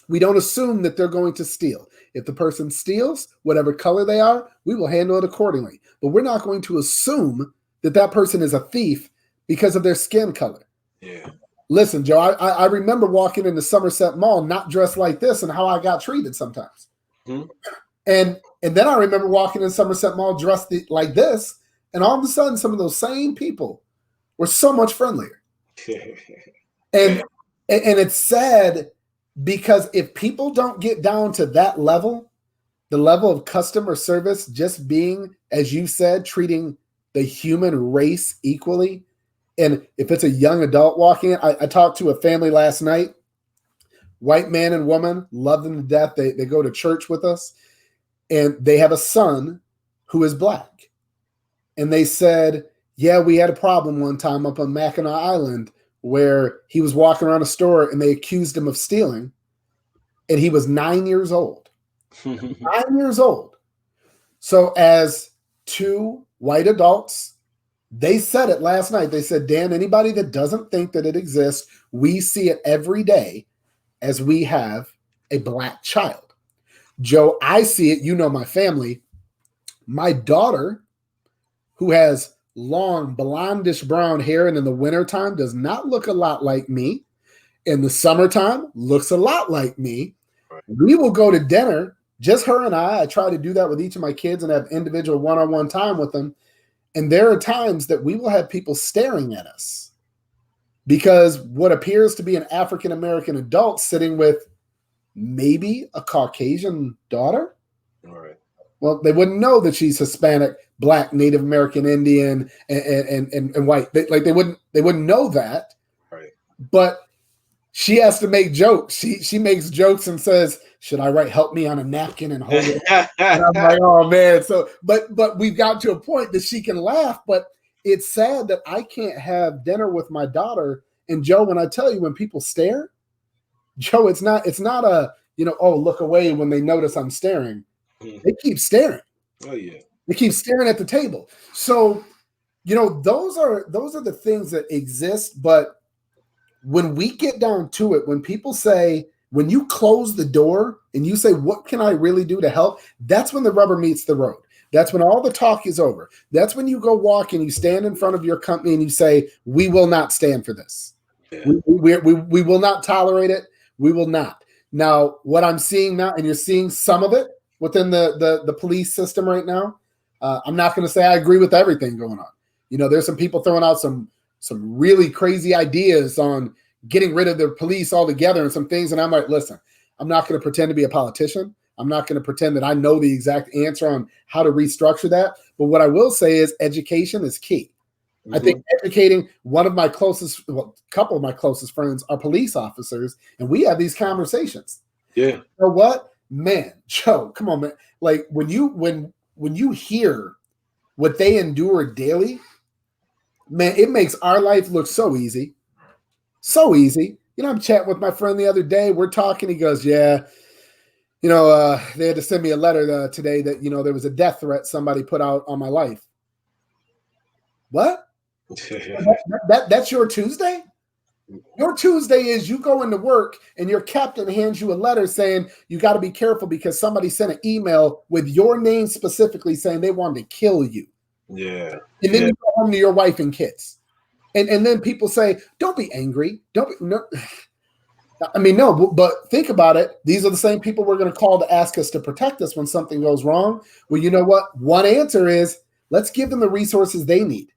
We don't assume that they're going to steal. If the person steals, whatever color they are, we will handle it accordingly. But we're not going to assume that person is a thief because of their skin color. Yeah. Listen, Joe, I remember walking into Somerset Mall not dressed like this and how I got treated sometimes. Mm-hmm. And then I remember walking in Somerset Mall dressed like this, and all of a sudden some of those same people were so much friendlier. and it's sad because if people don't get down to that level, the level of customer service, just being, as you said, treating the human race equally. And if it's a young adult walking in, I talked to a family last night, white man and woman, love them to death. They go to church with us, and they have a son who is black. And they said, yeah, we had a problem one time up on Mackinac Island where he was walking around a store and they accused him of stealing. And he was 9 years old. 9 years old. So as two white adults, they said it last night. They said, Dan, anybody that doesn't think that it exists, we see it every day as we have a black child. Joe, I see it. You know my family. My daughter, who has long blondish brown hair and in the wintertime does not look a lot like me. In the summertime, looks a lot like me. We will go to dinner, just her and I. I try to do that with each of my kids and have individual one-on-one time with them. And there are times that we will have people staring at us because what appears to be an African-American adult sitting with maybe a Caucasian daughter. All right. Well, they wouldn't know that she's Hispanic, Black, Native American, Indian, and white. They wouldn't know that. Right. But she has to make jokes. She makes jokes and says, should I write help me on a napkin and hold it? And I'm like, oh man. So, but we've got to a point that she can laugh, but it's sad that I can't have dinner with my daughter. And Joe, when I tell you, when people stare, Joe, it's not a, oh, look away when they notice I'm staring. They keep staring. Oh yeah. They keep staring at the table. So, those are the things that exist. But when we get down to it, when people say, when you close the door and you say, what can I really do to help? That's when the rubber meets the road. That's when all the talk is over. That's when you go walk and you stand in front of your company and you say, we will not stand for this. Yeah. We will not tolerate it. We will not. Now, what I'm seeing now, and you're seeing some of it within the police system right now, I'm not going to say I agree with everything going on. There's some people throwing out some really crazy ideas on getting rid of the police altogether and some things. And I'm like, listen, I'm not going to pretend to be a politician. I'm not going to pretend that I know the exact answer on how to restructure that. But what I will say is education is key. Mm-hmm. I think educating couple of my closest friends are police officers, and we have these conversations. Yeah. You know what? Man, Joe, come on, man. Like when you hear what they endure daily, man, it makes our life look so easy. So easy. You know, I'm chatting with my friend the other day. We're talking. He goes, yeah, they had to send me a letter today that, there was a death threat somebody put out on my life. What? That's your Tuesday? Your Tuesday is you go into work and your captain hands you a letter saying you got to be careful because somebody sent an email with your name specifically saying they wanted to kill you. Yeah. And then you go home to your wife and kids. And then people say, don't be angry. No. I mean, no, but think about it. These are the same people we're going to call to ask us to protect us when something goes wrong. Well, you know what? One answer is let's give them the resources they need.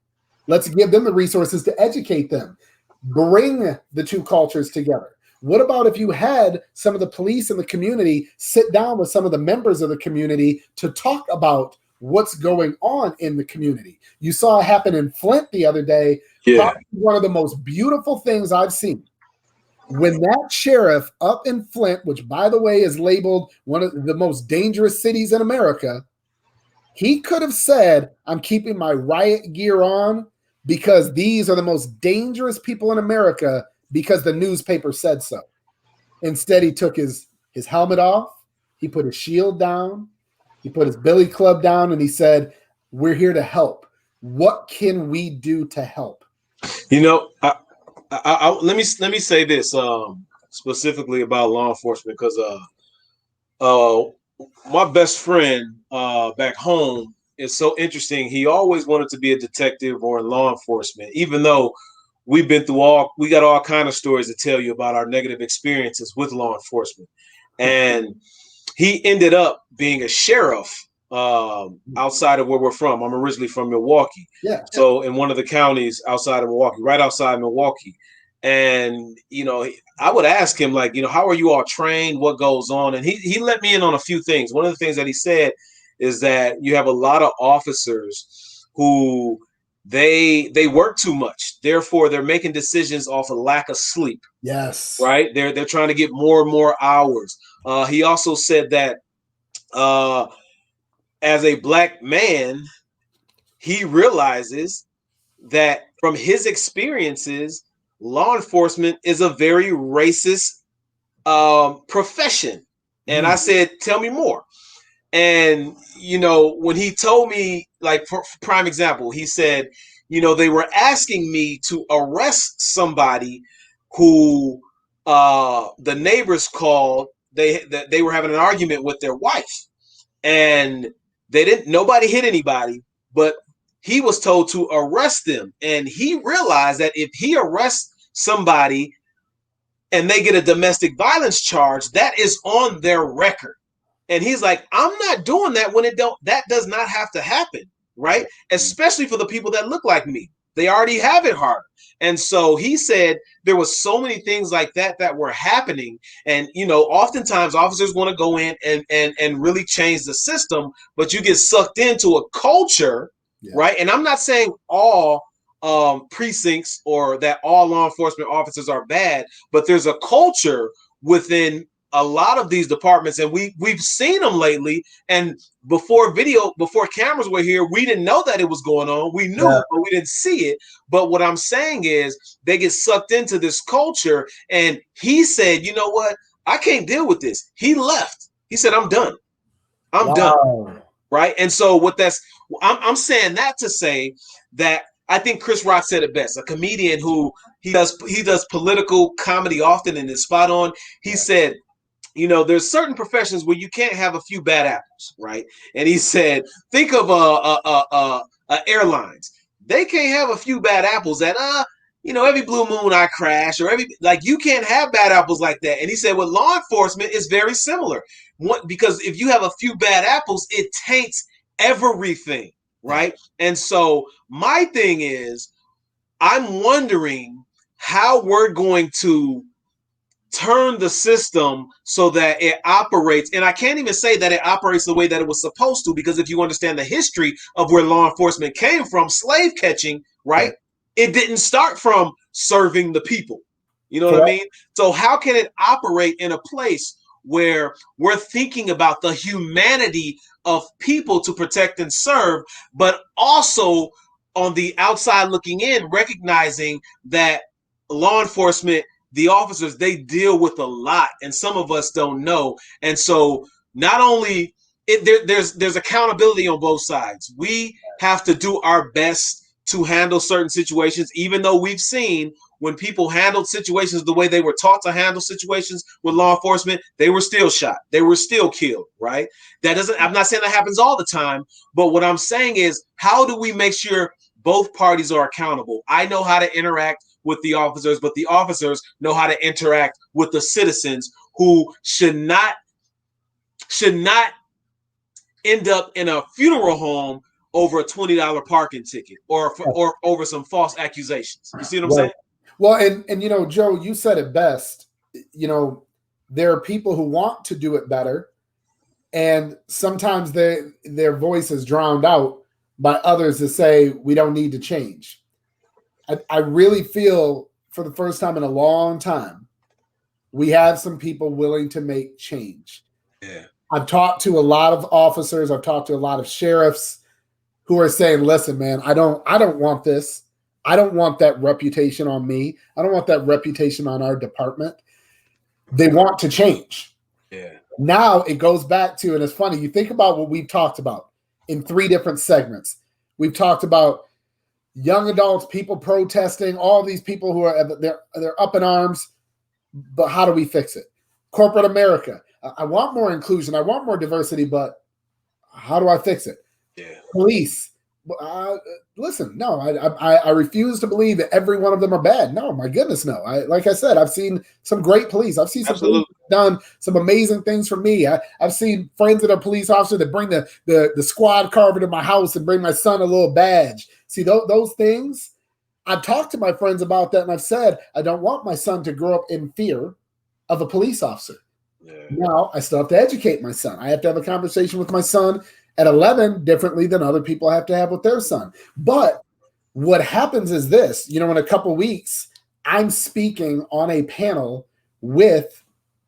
Let's give them the resources to educate them. Bring the two cultures together. What about if you had some of the police in the community sit down with some of the members of the community to talk about what's going on in the community? You saw it happen in Flint the other day. Yeah. Probably one of the most beautiful things I've seen. When that sheriff up in Flint, which by the way is labeled one of the most dangerous cities in America, he could have said, I'm keeping my riot gear on because these are the most dangerous people in America because the newspaper said so. Instead, he took his helmet off, he put his shield down, he put his billy club down, and he said, we're here to help. What can we do to help? Let me say this specifically about law enforcement because my best friend back home is so interesting. He always wanted to be a detective or in law enforcement, even though we got all kind of stories to tell you about our negative experiences with law enforcement. And he ended up being a sheriff outside of where we're from. I'm originally from Milwaukee. Yeah. So in one of the counties outside of Milwaukee, right outside Milwaukee. And, I would ask him, like, how are you all trained? What goes on? And he let me in on a few things. One of the things that he said is that you have a lot of officers who they work too much. Therefore, they're making decisions off of lack of sleep. Yes. Right. They're trying to get more and more hours. He also said that as a black man, he realizes that from his experiences, law enforcement is a very racist profession. And I said, tell me more. And, when he told me, like, for prime example, he said, they were asking me to arrest somebody who the neighbors called. They were having an argument with their wife, and nobody hit anybody, but he was told to arrest them. And he realized that if he arrests somebody and they get a domestic violence charge, that is on their record. And he's like, I'm not doing that when that does not have to happen, right? Especially for the people that look like me. They already have it hard. And so he said there was so many things like that were happening. And, oftentimes officers want to go in and really change the system, but you get sucked into a culture, right? And I'm not saying all precincts or that all law enforcement officers are bad, but there's a culture within a lot of these departments, and we've seen them lately. And before cameras were here, we didn't know that it was going on. We knew, but we didn't see it. But what I'm saying is they get sucked into this culture. And he said, you know what? I can't deal with this. He left. He said, I'm done. I'm done. Right. And so I'm saying that to say that I think Chris Rock said it best, a comedian who he does political comedy often and is spot on. He said, there's certain professions where you can't have a few bad apples, right? And he said, think of airlines. They can't have a few bad apples that, every blue moon I crash, or you can't have bad apples like that. And he said, with law enforcement, it's very similar. Because if you have a few bad apples, it taints everything, right? And so my thing is, I'm wondering how we're going to turn the system so that it operates. And I can't even say that it operates the way that it was supposed to, because if you understand the history of where law enforcement came from, slave catching, right? It didn't start from serving the people. You know what I mean? So how can it operate in a place where we're thinking about the humanity of people to protect and serve, but also on the outside looking in, recognizing that law enforcement, the officers, they deal with a lot, and some of us don't know. And so, not only there's accountability on both sides. We have to do our best to handle certain situations, even though we've seen when people handled situations the way they were taught to handle situations with law enforcement, they were still shot. They were still killed, right? That doesn't, I'm not saying that happens all the time, but what I'm saying is, how do we make sure both parties are accountable? I know how to interact with the officers, but the officers know how to interact with the citizens who should not end up in a funeral home over a $20 parking ticket or over some false accusations. You see what I'm saying? Well, and you know, Joe, you said it best. You know, there are people who want to do it better, and sometimes their voice is drowned out by others that say we don't need to change. I really feel for the first time in a long time, we have some people willing to make change. Yeah. I've talked to a lot of officers. I've talked to a lot of sheriffs who are saying, listen, man, I don't want this. I don't want that reputation on me. I don't want that reputation on our department. They want to change. Yeah. Now it goes back to, and it's funny, you think about what we've talked about in 3 different segments. We've talked about young adults, people protesting, all these people who are they're up in arms. But how do we fix it? Corporate America. I want more inclusion. I want more diversity, but how do I fix it? Yeah. Police. Listen, no, I refuse to believe that every one of them are bad. No, my goodness, no. Like I said, I've seen some great police. I've seen some police done some amazing things for me. I've seen friends that are police officers that bring the squad car over to my house and bring my son a little badge. See, those things, I've talked to my friends about that, and I've said, I don't want my son to grow up in fear of a police officer. Yeah. Now, I still have to educate my son. I have to have a conversation with my son at 11 differently than other people have to have with their son. But what happens is this, you know, in a couple of weeks, I'm speaking on a panel with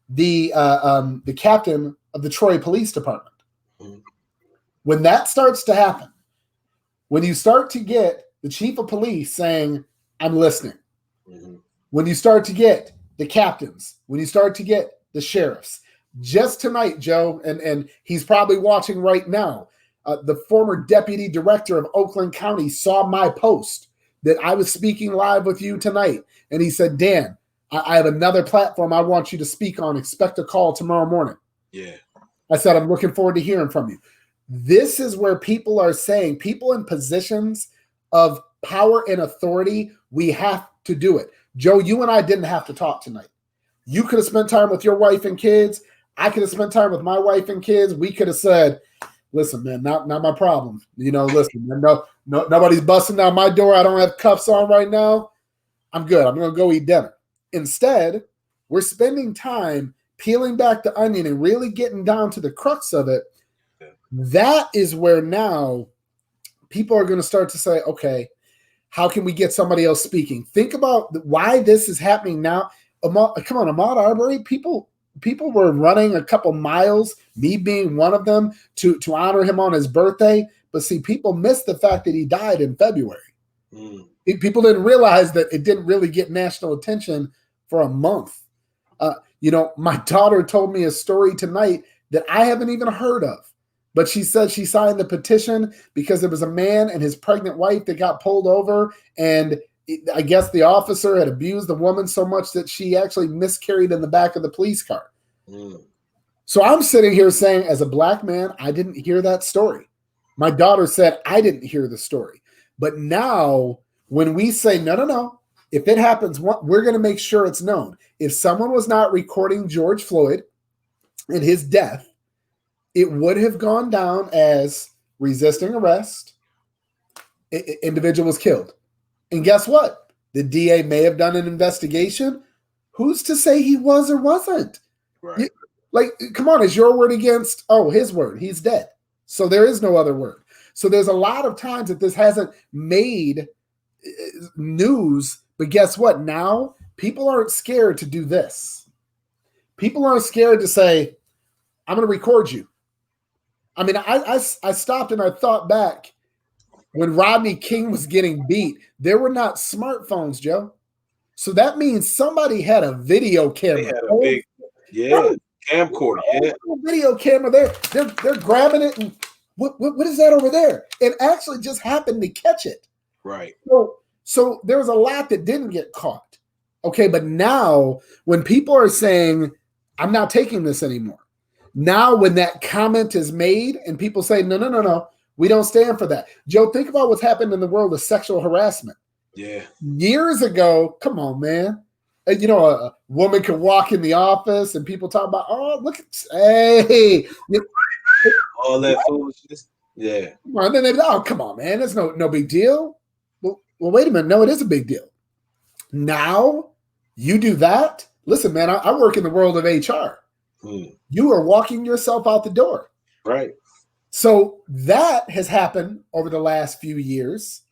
the captain of the Troy Police Department. Mm-hmm. When that starts to happen, when you start to get the chief of police saying, I'm listening, mm-hmm. when you start to get the captains, when you start to get the sheriffs, just tonight, Joe, and he's probably watching right now, the former deputy director of Oakland County saw my post that I was speaking live with you tonight. And he said, Dan, I have another platform I want you to speak on. Expect a call tomorrow morning. Yeah. I said, I'm looking forward to hearing from you. This is where people are saying, people in positions of power and authority, we have to do it. Joe, you and I didn't have to talk tonight. You could have spent time with your wife and kids. I could have spent time with my wife and kids. We could have said, listen, man, not my problem. You know, listen, man, no, nobody's busting down my door. I don't have cuffs on right now. I'm good. I'm going to go eat dinner. Instead, we're spending time peeling back the onion and really getting down to the crux of it. That is where now people are going to start to say, okay, how can we get somebody else speaking? Think about why this is happening now. Come on, Ahmaud Arbery, people were running a couple miles, me being one of them, to honor him on his birthday. But see, people missed the fact that he died in February. Mm. People didn't realize that it didn't really get national attention for a month. You know, my daughter told me a story tonight that I haven't even heard of. But she said she signed the petition because there was a man and his pregnant wife that got pulled over, and I guess the officer had abused the woman so much that she actually miscarried in the back of the police car. Mm. So I'm sitting here saying, as a black man, I didn't hear that story. My daughter said, I didn't hear the story. But now when we say, no, if it happens, we're going to make sure it's known. If someone was not recording George Floyd and his death, it would have gone down as resisting arrest. Individual was killed. And guess what? The DA may have done an investigation. Who's to say he was or wasn't? Right. Come on, is your word against, his word? He's dead. So there is no other word. So there's a lot of times that this hasn't made news, but guess what? Now people aren't scared to do this. People aren't scared to say, I'm going to record you. I mean, I stopped and I thought back when Rodney King was getting beat. There were not smartphones, Joe. So that means somebody had a video camera. They had a big, camcorder. Yeah, video camera. They're grabbing it and what is that over there? It actually just happened to catch it. Right. So there was a lot that didn't get caught. Okay, but now when people are saying, I'm not taking this anymore. Now when that comment is made and people say, no, we don't stand for that. Joe, think about what's happened in the world of sexual harassment. Yeah. Years ago, come on, man. A woman can walk in the office and people talk about, oh, look at, hey. All that foolishness. Yeah. And then come on, man. It's no big deal. Well, wait a minute. No, it is a big deal. Now you do that. Listen, man, I work in the world of HR. You are walking yourself out the door. Right. So that has happened over the last few years.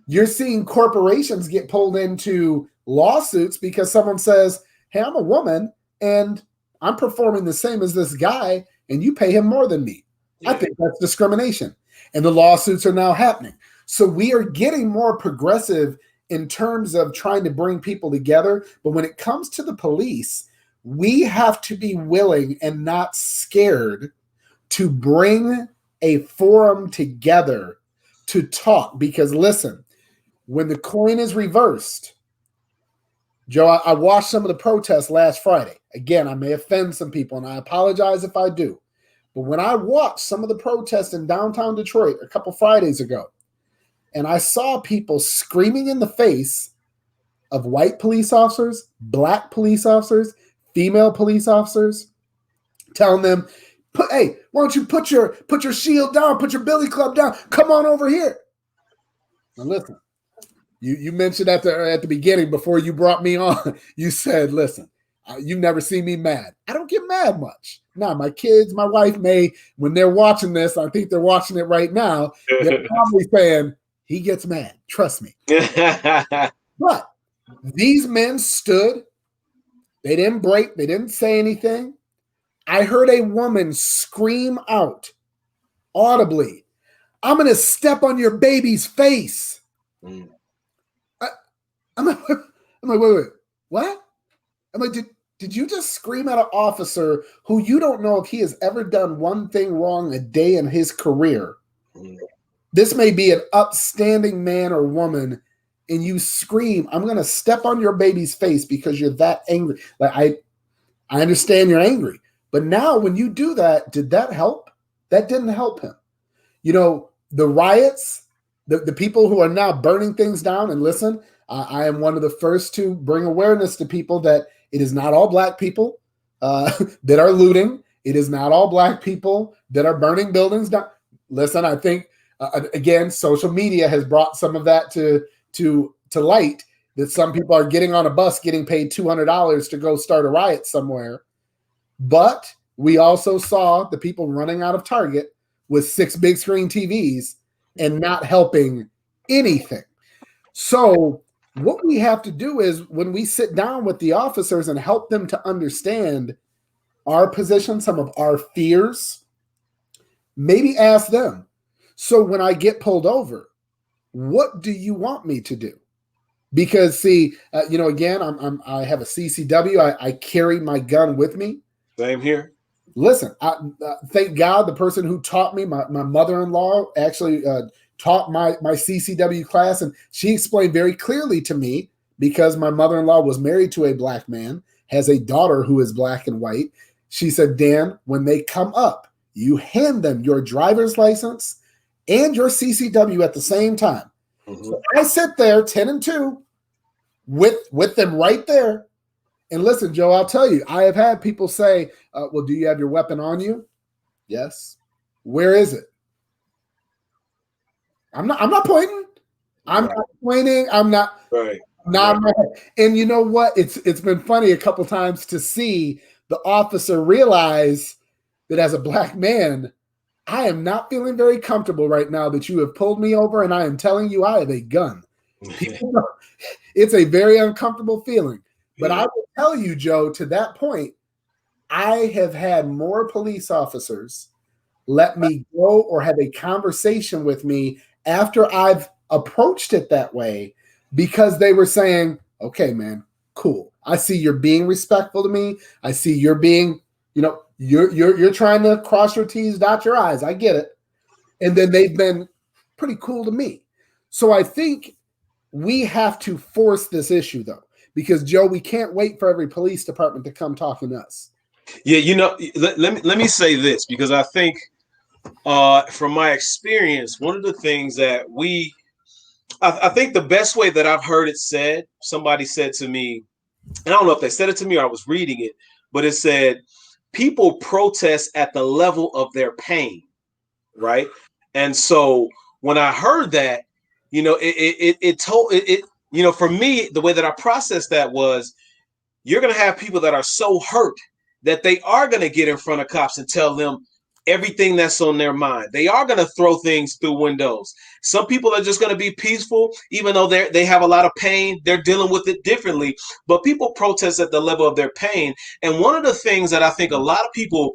You're seeing corporations get pulled into lawsuits because someone says, hey, I'm a woman and I'm performing the same as this guy and you pay him more than me. Yeah. I think that's discrimination. And the lawsuits are now happening. So we are getting more progressive in terms of trying to bring people together. But when it comes to the police, we have to be willing and not scared to bring a forum together to talk. Because listen, when the coin is reversed, Joe, I watched some of the protests last Friday. Again, I may offend some people, and I apologize if I do. But when I watched some of the protests in downtown Detroit a couple Fridays ago, and I saw people screaming in the face of white police officers, black police officers, female police officers, telling them, hey, why don't you put your shield down, put your billy club down, come on over here. Now listen, you mentioned at the beginning before you brought me on, you said, listen, you've never seen me mad. I don't get mad much. Now, my kids, my wife may, when they're watching this, I think they're watching it right now, they're probably saying, he gets mad. Trust me. But these men stood. They didn't break. They didn't say anything. I heard a woman scream out audibly, I'm going to step on your baby's face. I'm like, wait, what? I'm like, did you just scream at an officer who you don't know if he has ever done one thing wrong a day in his career? This may be an upstanding man or woman, and you scream, I'm going to step on your baby's face because you're that angry. Like, I understand you're angry. But now when you do that, did that help? That didn't help him. You know, the riots, the people who are now burning things down, and listen, I am one of the first to bring awareness to people that it is not all black people that are looting. It is not all black people that are burning buildings down. Listen, I think, again, social media has brought some of that to light, that some people are getting on a bus getting paid $200 to go start a riot somewhere. But we also saw the people running out of Target with 6 big screen TVs and not helping anything. So what we have to do is when we sit down with the officers and help them to understand our position, some of our fears, maybe ask them, so when I get pulled over, what do you want me to do? Because see, again, I have a CCW. I carry my gun with me. Same here. Listen, thank God the person who taught me, my mother-in-law, actually taught my CCW class, and she explained very clearly to me, because my mother-in-law was married to a black man, has a daughter who is black and white. She said, Dan, when they come up, you hand them your driver's license and your CCW at the same time. Mm-hmm. So I sit there 10 and 2 with them right there. And listen, Joe, I'll tell you, I have had people say, well, do you have your weapon on you? Yes. Where is it? I'm not pointing. I'm not pointing. I'm not. Right. Not right. And you know what? It's been funny a couple times to see the officer realize that as a black man, I am not feeling very comfortable right now that you have pulled me over and I am telling you I have a gun. It's a very uncomfortable feeling. But I will tell you, Joe, to that point, I have had more police officers let me go or have a conversation with me after I've approached it that way because they were saying, okay, man, cool. I see you're being respectful to me. I see you're being, you're trying to cross your T's, dot your I's. I get it. And then they've been pretty cool to me. So I think we have to force this issue though, because Joe, we can't wait for every police department to come talking to us. Yeah, let me say this, because I think from my experience, one of the things that I think the best way that I've heard it said, somebody said to me, and I don't know if they said it to me or I was reading it, but it said, people protest at the level of their pain, right? And so when I heard that, for me, the way that I processed that was, you're going to have people that are so hurt that they are going to get in front of cops and tell them everything that's on their mind. They are going to throw things through windows. Some people are just going to be peaceful, even though they have a lot of pain. They're dealing with it differently. But people protest at the level of their pain. And one of the things that I think a lot of people,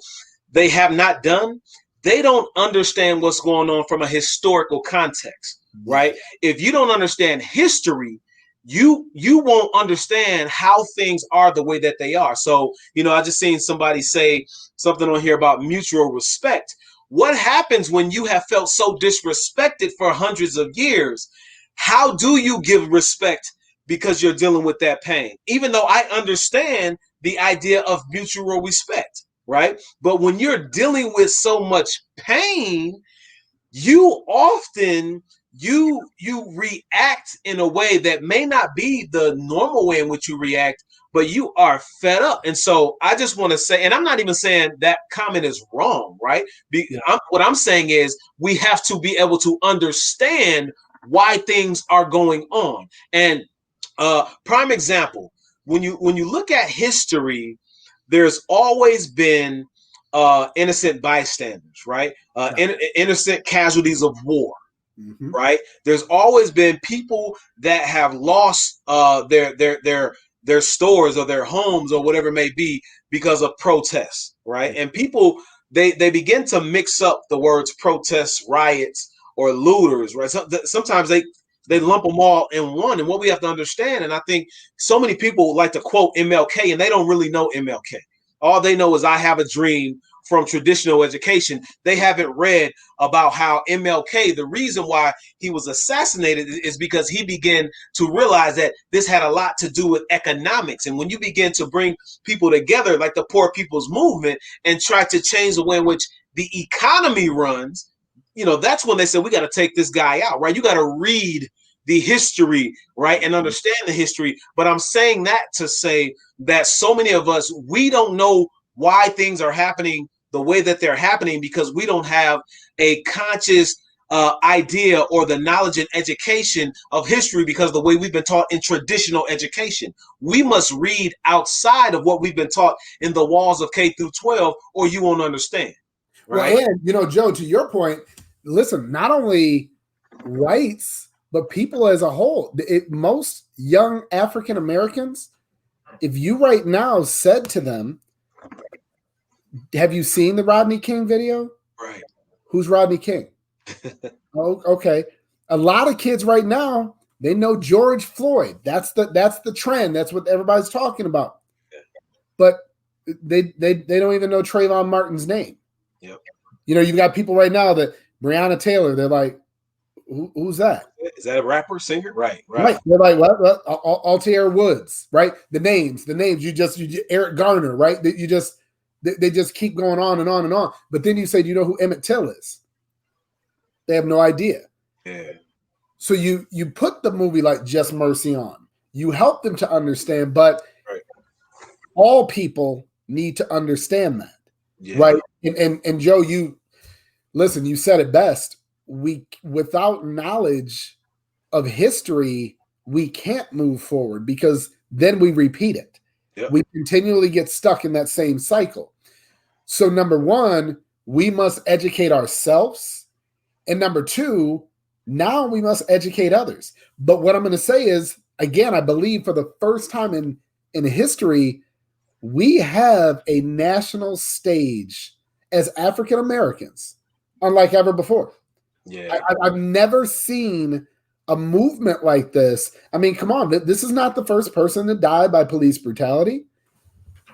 they have not done, they don't understand what's going on from a historical context, right? If you don't understand history, you won't understand how things are the way that they are. So, I just seen somebody say something on here about mutual respect. What happens when you have felt so disrespected for hundreds of years? How do you give respect because you're dealing with that pain? Even though I understand the idea of mutual respect, right? But when you're dealing with so much pain, you often you react in a way that may not be the normal way in which you react, but you are fed up. And so I just want to say, and I'm not even saying that comment is wrong, right? What I'm saying is we have to be able to understand why things are going on. And prime example, when you look at history, there's always been innocent bystanders, right? Innocent casualties of war. Mm-hmm. Right. There's always been people that have lost their stores or their homes or whatever it may be because of protests. Right. Mm-hmm. And people, they begin to mix up the words protests, riots, or looters. Right. Sometimes they lump them all in one. And what we have to understand, and I think so many people like to quote MLK, and they don't really know MLK. All they know is I have a dream from traditional education. They haven't read about how MLK, the reason why he was assassinated is because he began to realize that this had a lot to do with economics. And when you begin to bring people together, like the Poor People's Movement, and try to change the way in which the economy runs, that's when they said, we got to take this guy out, right? You got to read the history, right, and understand the history. But I'm saying that to say that so many of us, we don't know why things are happening the way that they're happening because we don't have a conscious idea or the knowledge and education of history, because the way we've been taught in traditional education. We must read outside of what we've been taught in the walls of K through 12, or you won't understand. Right? Well, and, Joe, to your point, listen, not only whites, but people as a whole, most young African Americans, if you right now said to them, have you seen the Rodney King video? Right. Who's Rodney King? Oh, okay. A lot of kids right now, they know George Floyd. That's the trend. That's what everybody's talking about. Yeah. But they don't even know Trayvon Martin's name. Yep. You've got people right now that Breonna Taylor, they're like, who's that? Is that a rapper, singer? Right. They're like, what? Altair Woods, right? The names, you Eric Garner, right? They just keep going on and on and on. But then you say, do you know who Emmett Till is? They have no idea. Yeah. So you put the movie like Just Mercy on. You help them to understand, but all people need to understand that. Yeah. Right. And Joe, you said it best. Without knowledge of history, we can't move forward because then we repeat it. Yep. We continually get stuck in that same cycle. So number one, we must educate ourselves. And number two, now we must educate others. But what I'm going to say is, again, I believe for the first time in history, We have a national stage as African Americans, unlike ever before. Yeah. I've never seen a movement like this. I mean, come on, this is not the first person to die by police brutality.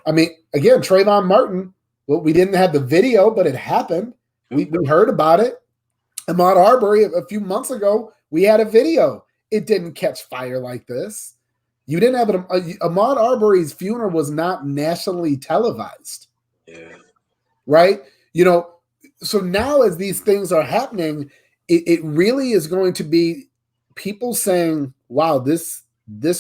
I mean, again, Trayvon Martin, well, we didn't have the video, but it happened. We heard about it. Ahmaud Arbery, a few months ago, we had a video. It didn't catch fire like this. You didn't have it. Ahmaud Arbery's funeral was not nationally televised. Yeah. Right? You know, so now as these things are happening, it really is going to be people saying, wow, this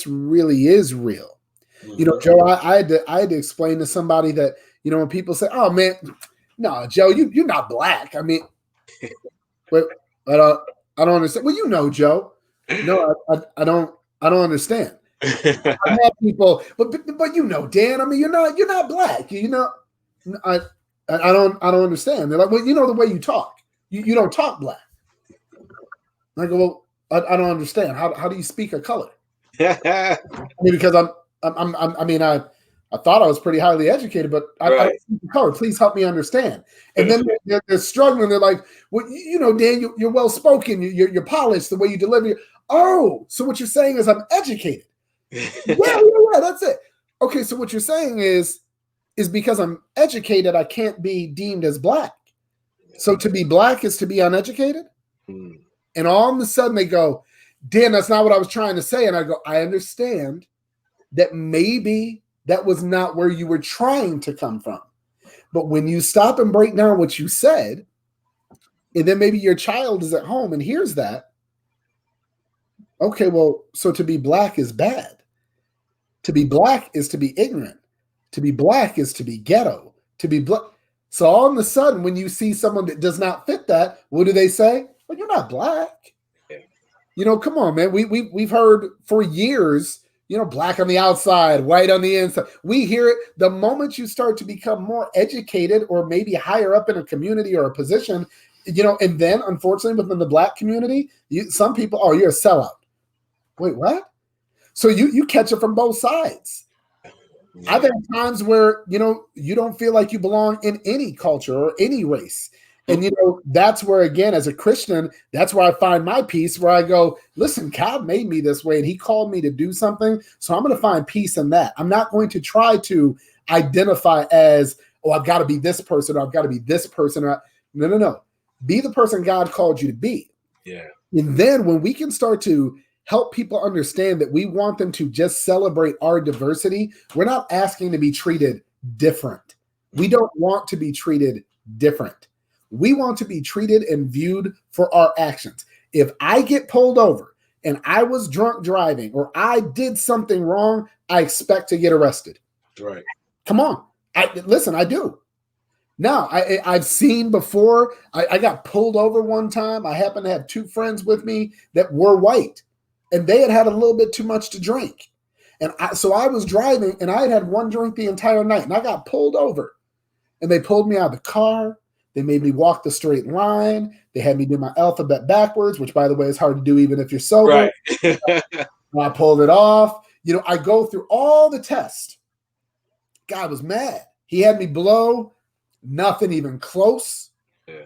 really is real. Mm-hmm. You know, Joe, I had to explain to somebody that, you know, when people say, oh man, no, Joe, you're not black. I mean, wait, I don't understand. Well, you know, Joe. No, I don't understand. I have people, but you know, Dan, I mean, you're not black. You know, I don't understand. They're like, well, you know, the way you talk, you don't talk black. I go, well, I don't understand. How do you speak a color? I mean, because I thought I was pretty highly educated, but I don't speak a color. Please help me understand. And then they're struggling. They're like, well, you know, Dan, you're well spoken. You're polished. The way you deliver. Oh, so what you're saying is I'm educated. yeah, that's it. Okay, so what you're saying is because I'm educated, I can't be deemed as black. So to be black is to be uneducated? And all of a sudden they go, Dan, that's not what I was trying to say. And I go, I understand that maybe that was not where you were trying to come from. But when you stop and break down what you said, and then maybe your child is at home and hears that, okay, well, so to be black is bad. To be black is to be ignorant. To be black is to be ghetto. To be black. So all of a sudden, when you see someone that does not fit that, what do they say? Well, you're not black. You know, come on, man. We've heard for years, you know, black on the outside, white on the inside. We hear it. The moment you start to become more educated or maybe higher up in a community or a position, you know, and then unfortunately within the black community, some people, oh, you're a sellout. Wait, what? So you catch it from both sides. Yeah. I've had times where, you know, you don't feel like you belong in any culture or any race. And, you know, that's where, again, as a Christian, that's where I find my peace, where I go, listen, God made me this way and he called me to do something. So I'm going to find peace in that. I'm not going to try to identify as, oh, I've got to be this person or I've got to be this person. No. Be the person God called you to be. Yeah. And then when we can start to help people understand that we want them to just celebrate our diversity, we're not asking to be treated different. We don't want to be treated different. We want to be treated and viewed for our actions. If I get pulled over and I was drunk driving or I did something wrong, I expect to get arrested. Right. Come on. Listen, I do. Now, I've seen before, I got pulled over one time. I happened to have two friends with me that were white, and they had a little bit too much to drink. And so I was driving, and I had one drink the entire night, and I got pulled over. And they pulled me out of the car. They made me walk the straight line. They had me do my alphabet backwards, which, by the way, is hard to do even if you're sober. Right. I pulled it off. You know, I go through all the tests. God was mad. He had me blow nothing even close. Yeah.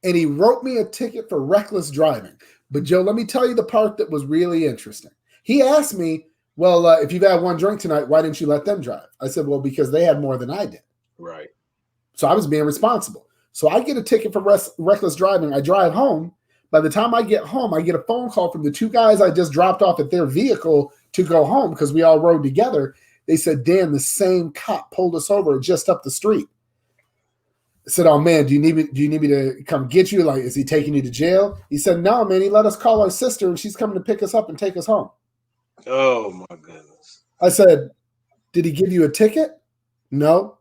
And he wrote me a ticket for reckless driving. But, Joe, let me tell you the part that was really interesting. He asked me, well, if you've had one drink tonight, why didn't you let them drive? I said, well, because they had more than I did. Right. So I was being responsible. So I get a ticket for reckless driving. I drive home. By the time I get home, I get a phone call from the two guys I just dropped off at their vehicle to go home because we all rode together. They said, Dan, the same cop pulled us over just up the street. I said, oh, man, do you need me to come get you? Like, is he taking you to jail? He said, no, man, he let us call our sister, and she's coming to pick us up and take us home. Oh, my goodness. I said, did he give you a ticket? No.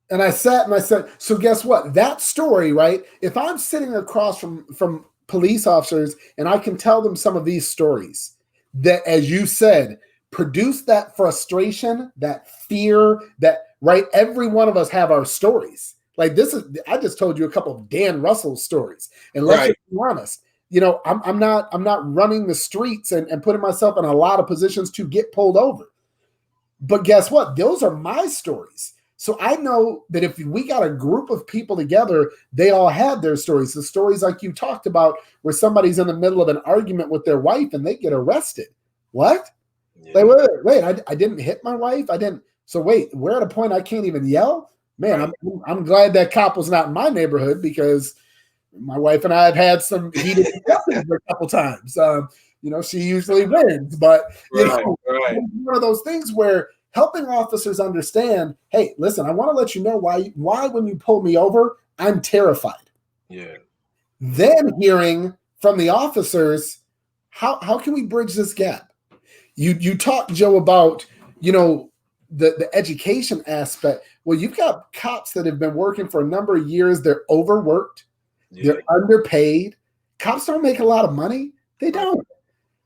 And I sat and I said, so guess what? That story, right? If I'm sitting across from police officers and I can tell them some of these stories that, as you said, produce that frustration, that fear, that, right? Every one of us have our stories. Like this is, I just told you a couple of Dan Russell stories. And let's just be honest, you know, I'm not running the streets and putting myself in a lot of positions to get pulled over. But guess what? Those are my stories. So I know that if we got a group of people together, they all have their stories. The stories like you talked about, where somebody's in the middle of an argument with their wife and they get arrested. What? Yeah. Like, wait, I didn't hit my wife. I didn't. So wait, we're at a point I can't even yell. Man, Right. I'm glad that cop was not in my neighborhood, because my wife and I have had some heated discussions a couple times. She usually wins, but Right. it's one of those things where helping officers understand, hey, listen, I want to let you know why when you pull me over, I'm terrified. Yeah. Then hearing from the officers, how can we bridge this gap? You talked, Joe, about the education aspect. Well, you've got cops that have been working for a number of years. They're overworked. Yeah. They're underpaid. Cops don't make a lot of money. They don't.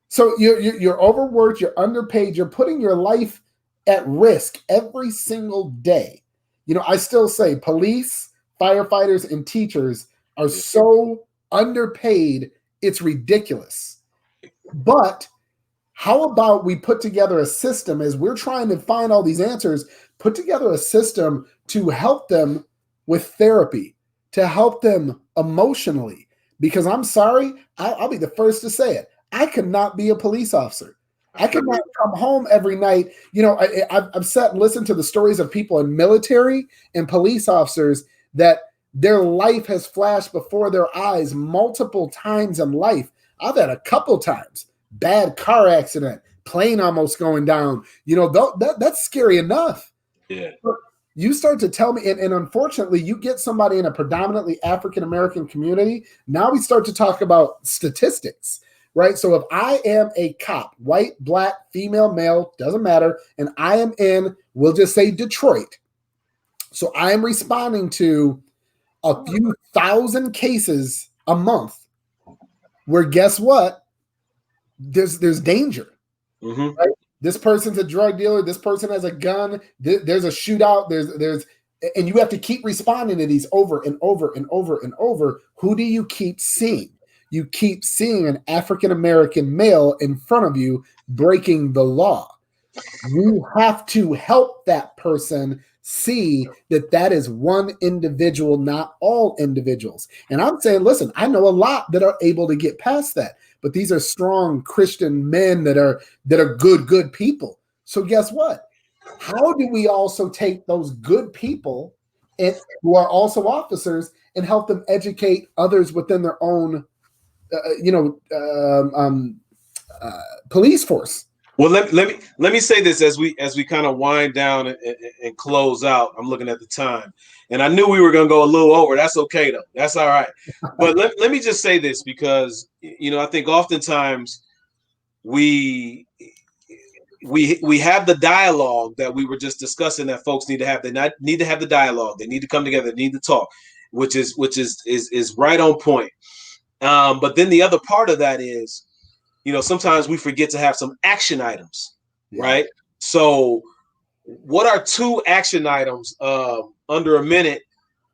So you're overworked. You're underpaid. You're putting your life at risk every single day. I still say police, firefighters, and teachers are so underpaid, it's ridiculous. But how about we put together a system, as we're trying to find all these answers, put together a system to help them with therapy, to help them emotionally? Because I'm sorry, I'll be the first to say it. I could not be a police officer. I could not come home every night. I've sat and listened to the stories of people in military and police officers that their life has flashed before their eyes multiple times in life. I've had a couple times. Bad car accident, plane almost going down. That's scary enough. Yeah. You start to tell me, and unfortunately, you get somebody in a predominantly African-American community. Now we start to talk about statistics, right? So if I am a cop, white, black, female, male, doesn't matter, and I am in, we'll just say Detroit. So I am responding to a few thousand cases a month where, guess what? There's danger. Mm-hmm. Right? This person's a drug dealer. This person has a gun. There's a shootout. And you have to keep responding to these over and over and over and over. Who do you keep seeing? You keep seeing an African-American male in front of you breaking the law. You have to help that person see that is one individual, not all individuals. And I'm saying, listen, I know a lot that are able to get past that, but these are strong Christian men that are good people. So guess what? How do we also take those good people and who are also officers and help them educate others within their own, police force? Well, let me say this as we kind of wind down and close out. I'm looking at the time, and I knew we were going to go a little over. That's okay though. That's all right. But let me just say this, because I think oftentimes we have the dialogue that we were just discussing that folks need to have. They need to have the dialogue. They need to come together. They need to talk, which is right on point. But then the other part of that is, sometimes we forget to have some action items, right? So what are 2 action items under a minute?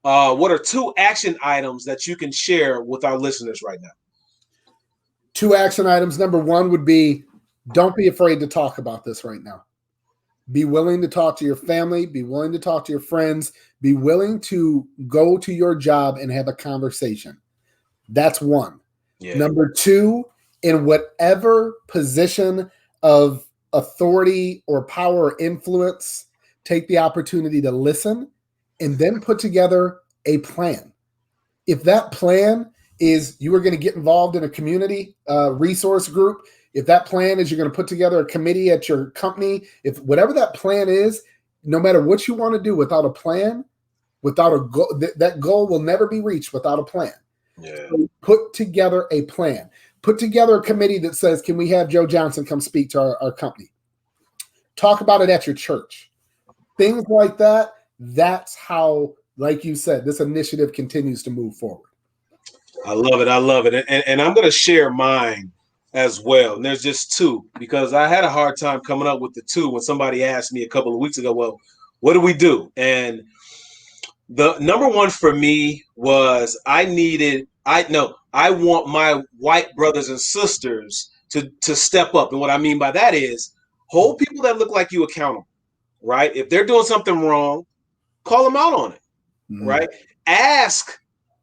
What are 2 action items that you can share with our listeners right now? 2 action items. Number 1 would be, don't be afraid to talk about this right now. Be willing to talk to your family. Be willing to talk to your friends. Be willing to go to your job and have a conversation. That's 1. Yeah. Number 2, in whatever position of authority or power or influence, take the opportunity to listen and then put together a plan. If that plan is you are going to get involved in a community resource group, if that plan is you're going to put together a committee at your company, if whatever that plan is, no matter what you want to do, without a plan, without a goal, that goal will never be reached without a plan. Yeah. So put together a plan. Put together a committee that says, can we have Joe Johnson come speak to our company? Talk about it at your church. Things like that. That's how, like you said, this initiative continues to move forward. I love it. I love it. And I'm going to share mine as well. And there's just 2, because I had a hard time coming up with the 2 when somebody asked me a couple of weeks ago, well, what do we do? And the number 1 for me was I want my white brothers and sisters to step up. And what I mean by that is hold people that look like you accountable. right? If they're doing something wrong, call them out on it, right? Ask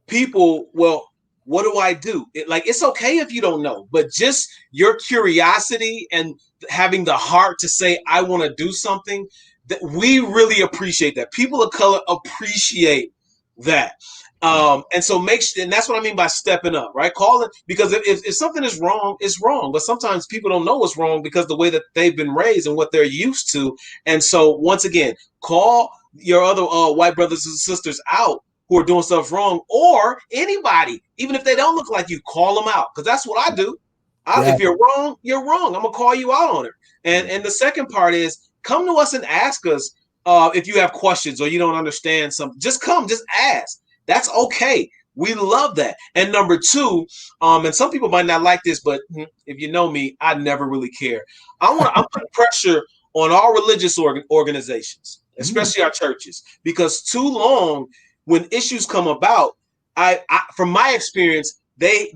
people, well, what do I do? It's okay if you don't know, but just your curiosity and having the heart to say, I want to do something, that we really appreciate that. People of color appreciate that. And so make sure, and that's what I mean by stepping up, right? Call it, because if something is wrong, it's wrong. But sometimes people don't know what's wrong because the way that they've been raised and what they're used to. And so once again, call your other white brothers and sisters out who are doing stuff wrong, or anybody, even if they don't look like you, call them out. Because that's what I do. If you're wrong, you're wrong. I'm gonna call you out on it. And the second part is, come to us and ask us if you have questions or you don't understand something. Just come, just ask. That's okay. We love that. And number two, and some people might not like this, but if you know me, I never really care. I'm putting pressure on all religious organizations, especially our churches, because too long, when issues come about, I from my experience, they've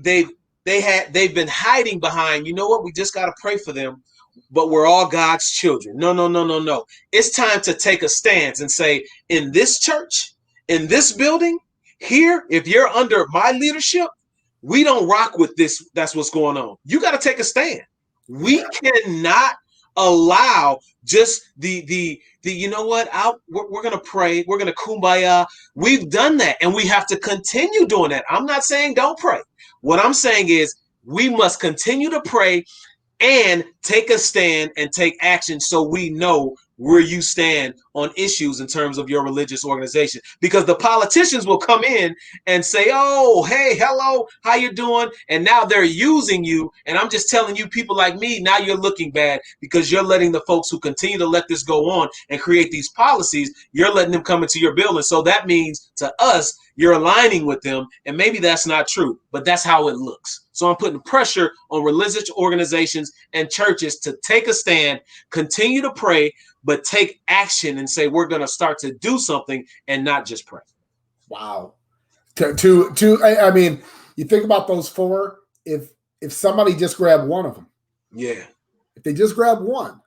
been hiding behind, you know what, we just got to pray for them, but we're all God's children. No. It's time to take a stance and say, in this church, in this building, here, if you're under my leadership, we don't rock with this. That's what's going on. You got to take a stand. We cannot allow just the you know what, we're going to pray. We're going to kumbaya. We've done that, and we have to continue doing that. I'm not saying don't pray. What I'm saying is we must continue to pray and take a stand and take action so we know where you stand on issues in terms of your religious organization. Because the politicians will come in and say, oh, hey, hello, how you doing? And now they're using you. And I'm just telling you, people like me, now you're looking bad because you're letting the folks who continue to let this go on and create these policies, you're letting them come into your building. So that means to us, you're aligning with them. And maybe that's not true, but that's how it looks. So I'm putting pressure on religious organizations and churches to take a stand, continue to pray, but take action and say, we're going to start to do something and not just pray. Wow. I mean, you think about those four, if somebody just grabbed one of them. Yeah. If they just grab one,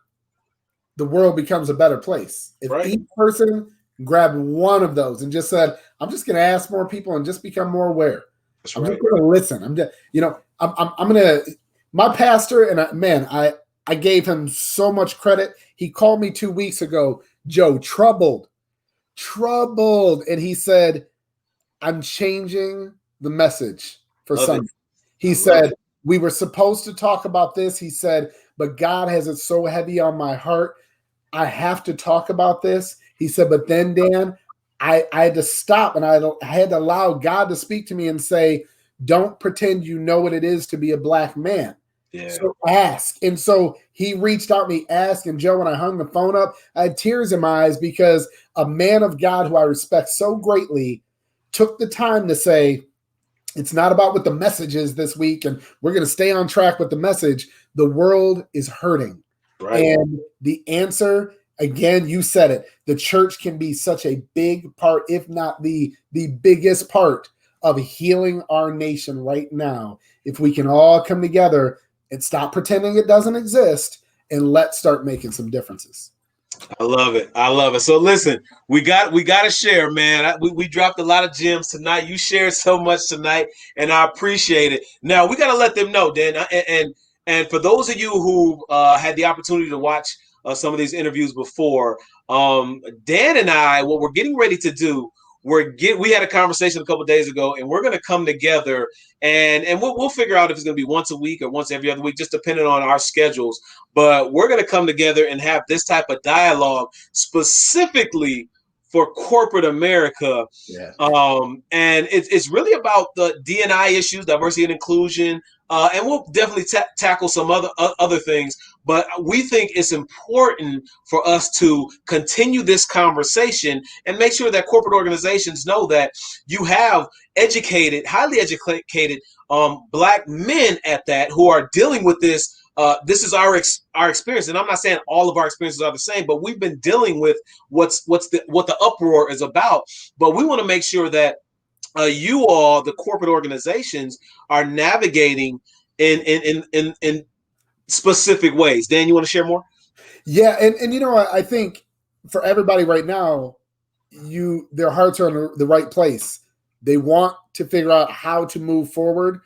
the world becomes a better place. If each person grabbed one of those and just said, I'm just going to ask more people and just become more aware. That's I'm right. just going to listen. I'm going to, my pastor, and I gave him so much credit. He called me 2 weeks ago, Joe, troubled. And he said, I'm changing the message for Sunday. He said, we were supposed to talk about this. He said, but God has it so heavy on my heart. I have to talk about this. He said, but then, Dan, I had to stop and I had to allow God to speak to me and say, don't pretend you know what it is to be a black man. Yeah. So ask. And so he reached out and he asked. And Joe, when I hung the phone up, I had tears in my eyes because a man of God who I respect so greatly took the time to say, it's not about what the message is this week, and we're going to stay on track with the message. The world is hurting. Right. And the answer, again, you said it, the church can be such a big part, if not the biggest part of healing our nation right now. If we can all come together and stop pretending it doesn't exist, and let's start making some differences. I love it. So listen, we got to share, man. We dropped a lot of gems tonight. You shared so much tonight, and I appreciate it. Now we got to let them know, Dan. And for those of you who had the opportunity to watch some of these interviews before, Dan and I, what we're getting ready to do, we had a conversation a couple of days ago, and we're going to come together and we'll figure out if it's going to be once a week or once every other week, just depending on our schedules. But we're going to come together and have this type of dialogue specifically for corporate America. Yeah. And it's really about the D&I issues, diversity and inclusion. And we'll definitely tackle some other things. But we think it's important for us to continue this conversation and make sure that corporate organizations know that you have educated, highly educated Black men at that who are dealing with this. This is our experience, and I'm not saying all of our experiences are the same, but we've been dealing with what the uproar is about. But we want to make sure that you all, the corporate organizations, are navigating in specific ways. Dan, you want to share more? Yeah, and I think for everybody right now, their hearts are in the right place. They want to figure out how to move forward.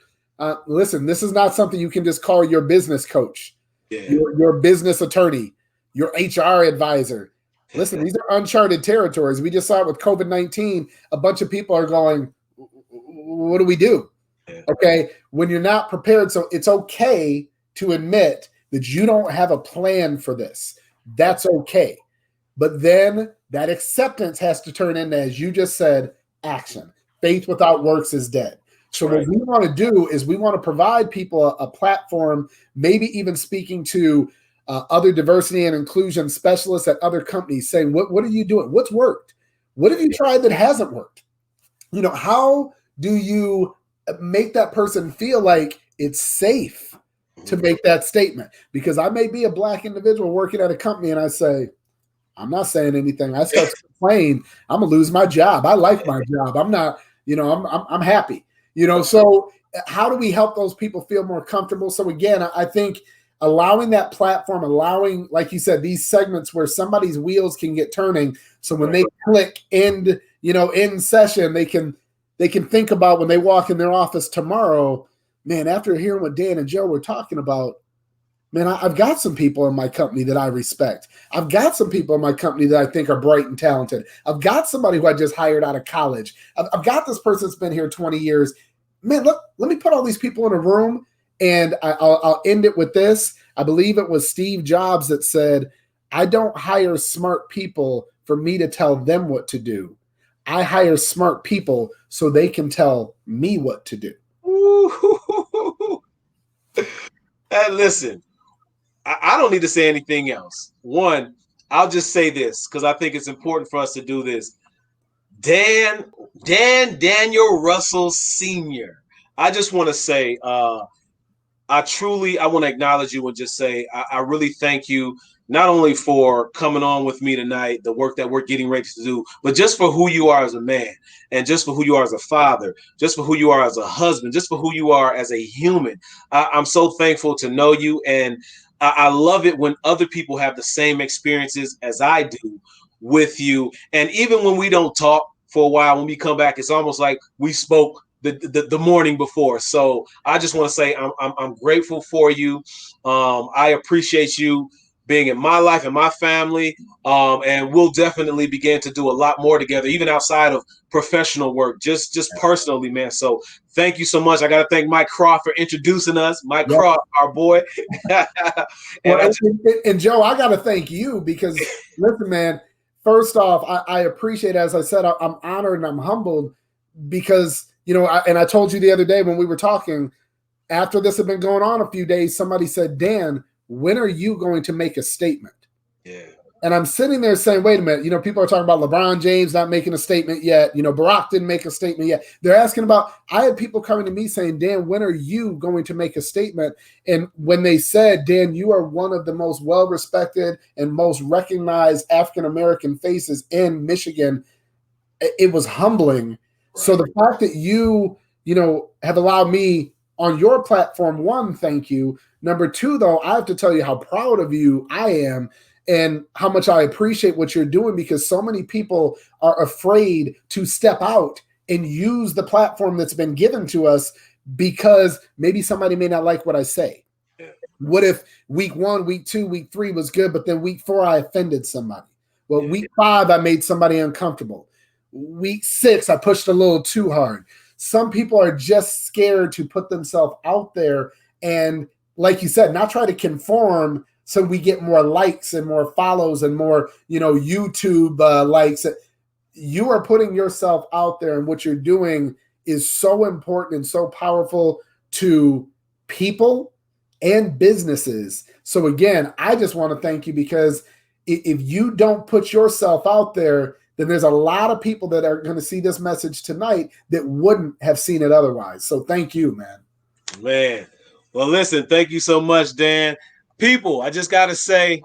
Listen, this is not something you can just call your business coach, your business attorney, your HR advisor. Listen, these are uncharted territories. We just saw it with COVID-19. A bunch of people are going, what do we do? Okay, when you're not prepared. So it's okay to admit that you don't have a plan for this. That's okay. But then that acceptance has to turn into, as you just said, action. Faith without works is dead. So what we want to do is we want to provide people a platform, maybe even speaking to other diversity and inclusion specialists at other companies, saying, what are you doing? What's worked? What have you tried that hasn't worked? How do you make that person feel like it's safe to make that statement? Because I may be a Black individual working at a company and I say, I'm not saying anything. I start to complain, I'm gonna lose my job. I like my job. I'm not, I'm happy. So how do we help those people feel more comfortable? So again, I think allowing that platform, allowing, like you said, these segments where somebody's wheels can get turning. So when they click end session, they can think about when they walk in their office tomorrow, man, after hearing what Dan and Joe were talking about, man, I've got some people in my company that I respect. I've got some people in my company that I think are bright and talented. I've got somebody who I just hired out of college. I've got this person that's been here 20 years. Man, look, let me put all these people in a room, and I'll end it with this. I believe it was Steve Jobs that said, I don't hire smart people for me to tell them what to do. I hire smart people so they can tell me what to do. And listen, I don't need to say anything else. One, I'll just say this because I think it's important for us to do this. Daniel Russell Sr. I just want to say, I want to acknowledge you and just say, I really thank you, not only for coming on with me tonight, the work that we're getting ready to do, but just for who you are as a man, and just for who you are as a father, just for who you are as a husband, just for who you are as a human. I'm so thankful to know you, and I love it when other people have the same experiences as I do with you. And even when we don't talk for a while, when we come back, it's almost like we spoke the morning before. So I just want to say I'm grateful for you. I appreciate you being in my life and my family. And we'll definitely begin to do a lot more together, even outside of professional work, just personally, man. So thank you so much. I got to thank Mike Croft for introducing us. Mike Croft, our boy. and Joe, I got to thank you because, listen, man, first off, I appreciate, as I said, I'm honored and I'm humbled because, and I told you the other day when we were talking, after this had been going on a few days, somebody said, Dan, when are you going to make a statement? Yeah. And I'm sitting there saying, wait a minute, people are talking about LeBron James not making a statement yet. Barack didn't make a statement yet. They're asking about, I had people coming to me saying, Dan, when are you going to make a statement? And when they said, Dan, you are one of the most well-respected and most recognized African-American faces in Michigan, it was humbling. Right. So the fact that you have allowed me on your platform, one, thank you. Number two, though, I have to tell you how proud of you I am and how much I appreciate what you're doing, because so many people are afraid to step out and use the platform that's been given to us because maybe somebody may not like what I say. Yeah. What if week 1, week 2, week 3 was good, but then week 4 I offended somebody? Well, week 5 I made somebody uncomfortable. Week 6 I pushed a little too hard. Some people are just scared to put themselves out there and, like you said, not try to conform so we get more likes and more follows and more, YouTube likes. You are putting yourself out there, and what you're doing is so important and so powerful to people and businesses. So again, I just want to thank you, because if you don't put yourself out there, then there's a lot of people that are going to see this message tonight that wouldn't have seen it otherwise. So thank you, man. Man. Well, listen, thank you so much, Dan. People, I just got to say,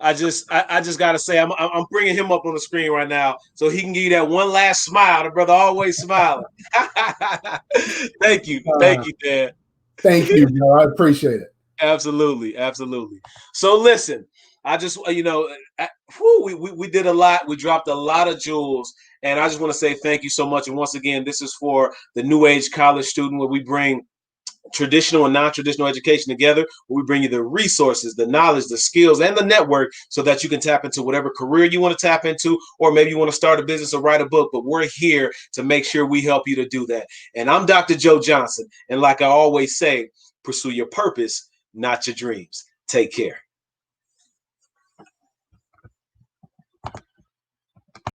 I'm bringing him up on the screen right now so he can give you that one last smile. The brother always smiling. Thank you. Thank you, Dan. Thank you, bro. I appreciate it. Absolutely. Absolutely. So listen, I just, we did a lot. We dropped a lot of jewels. And I just want to say thank you so much. And once again, this is for the New Age College student, where we bring traditional and non-traditional education together. We bring you the resources, the knowledge, the skills, and the network so that you can tap into whatever career you want to tap into, or maybe you want to start a business or write a book. But we're here to make sure we help you to do that. And I'm Dr. Joe Johnson. And like I always say, pursue your purpose, not your dreams. Take care.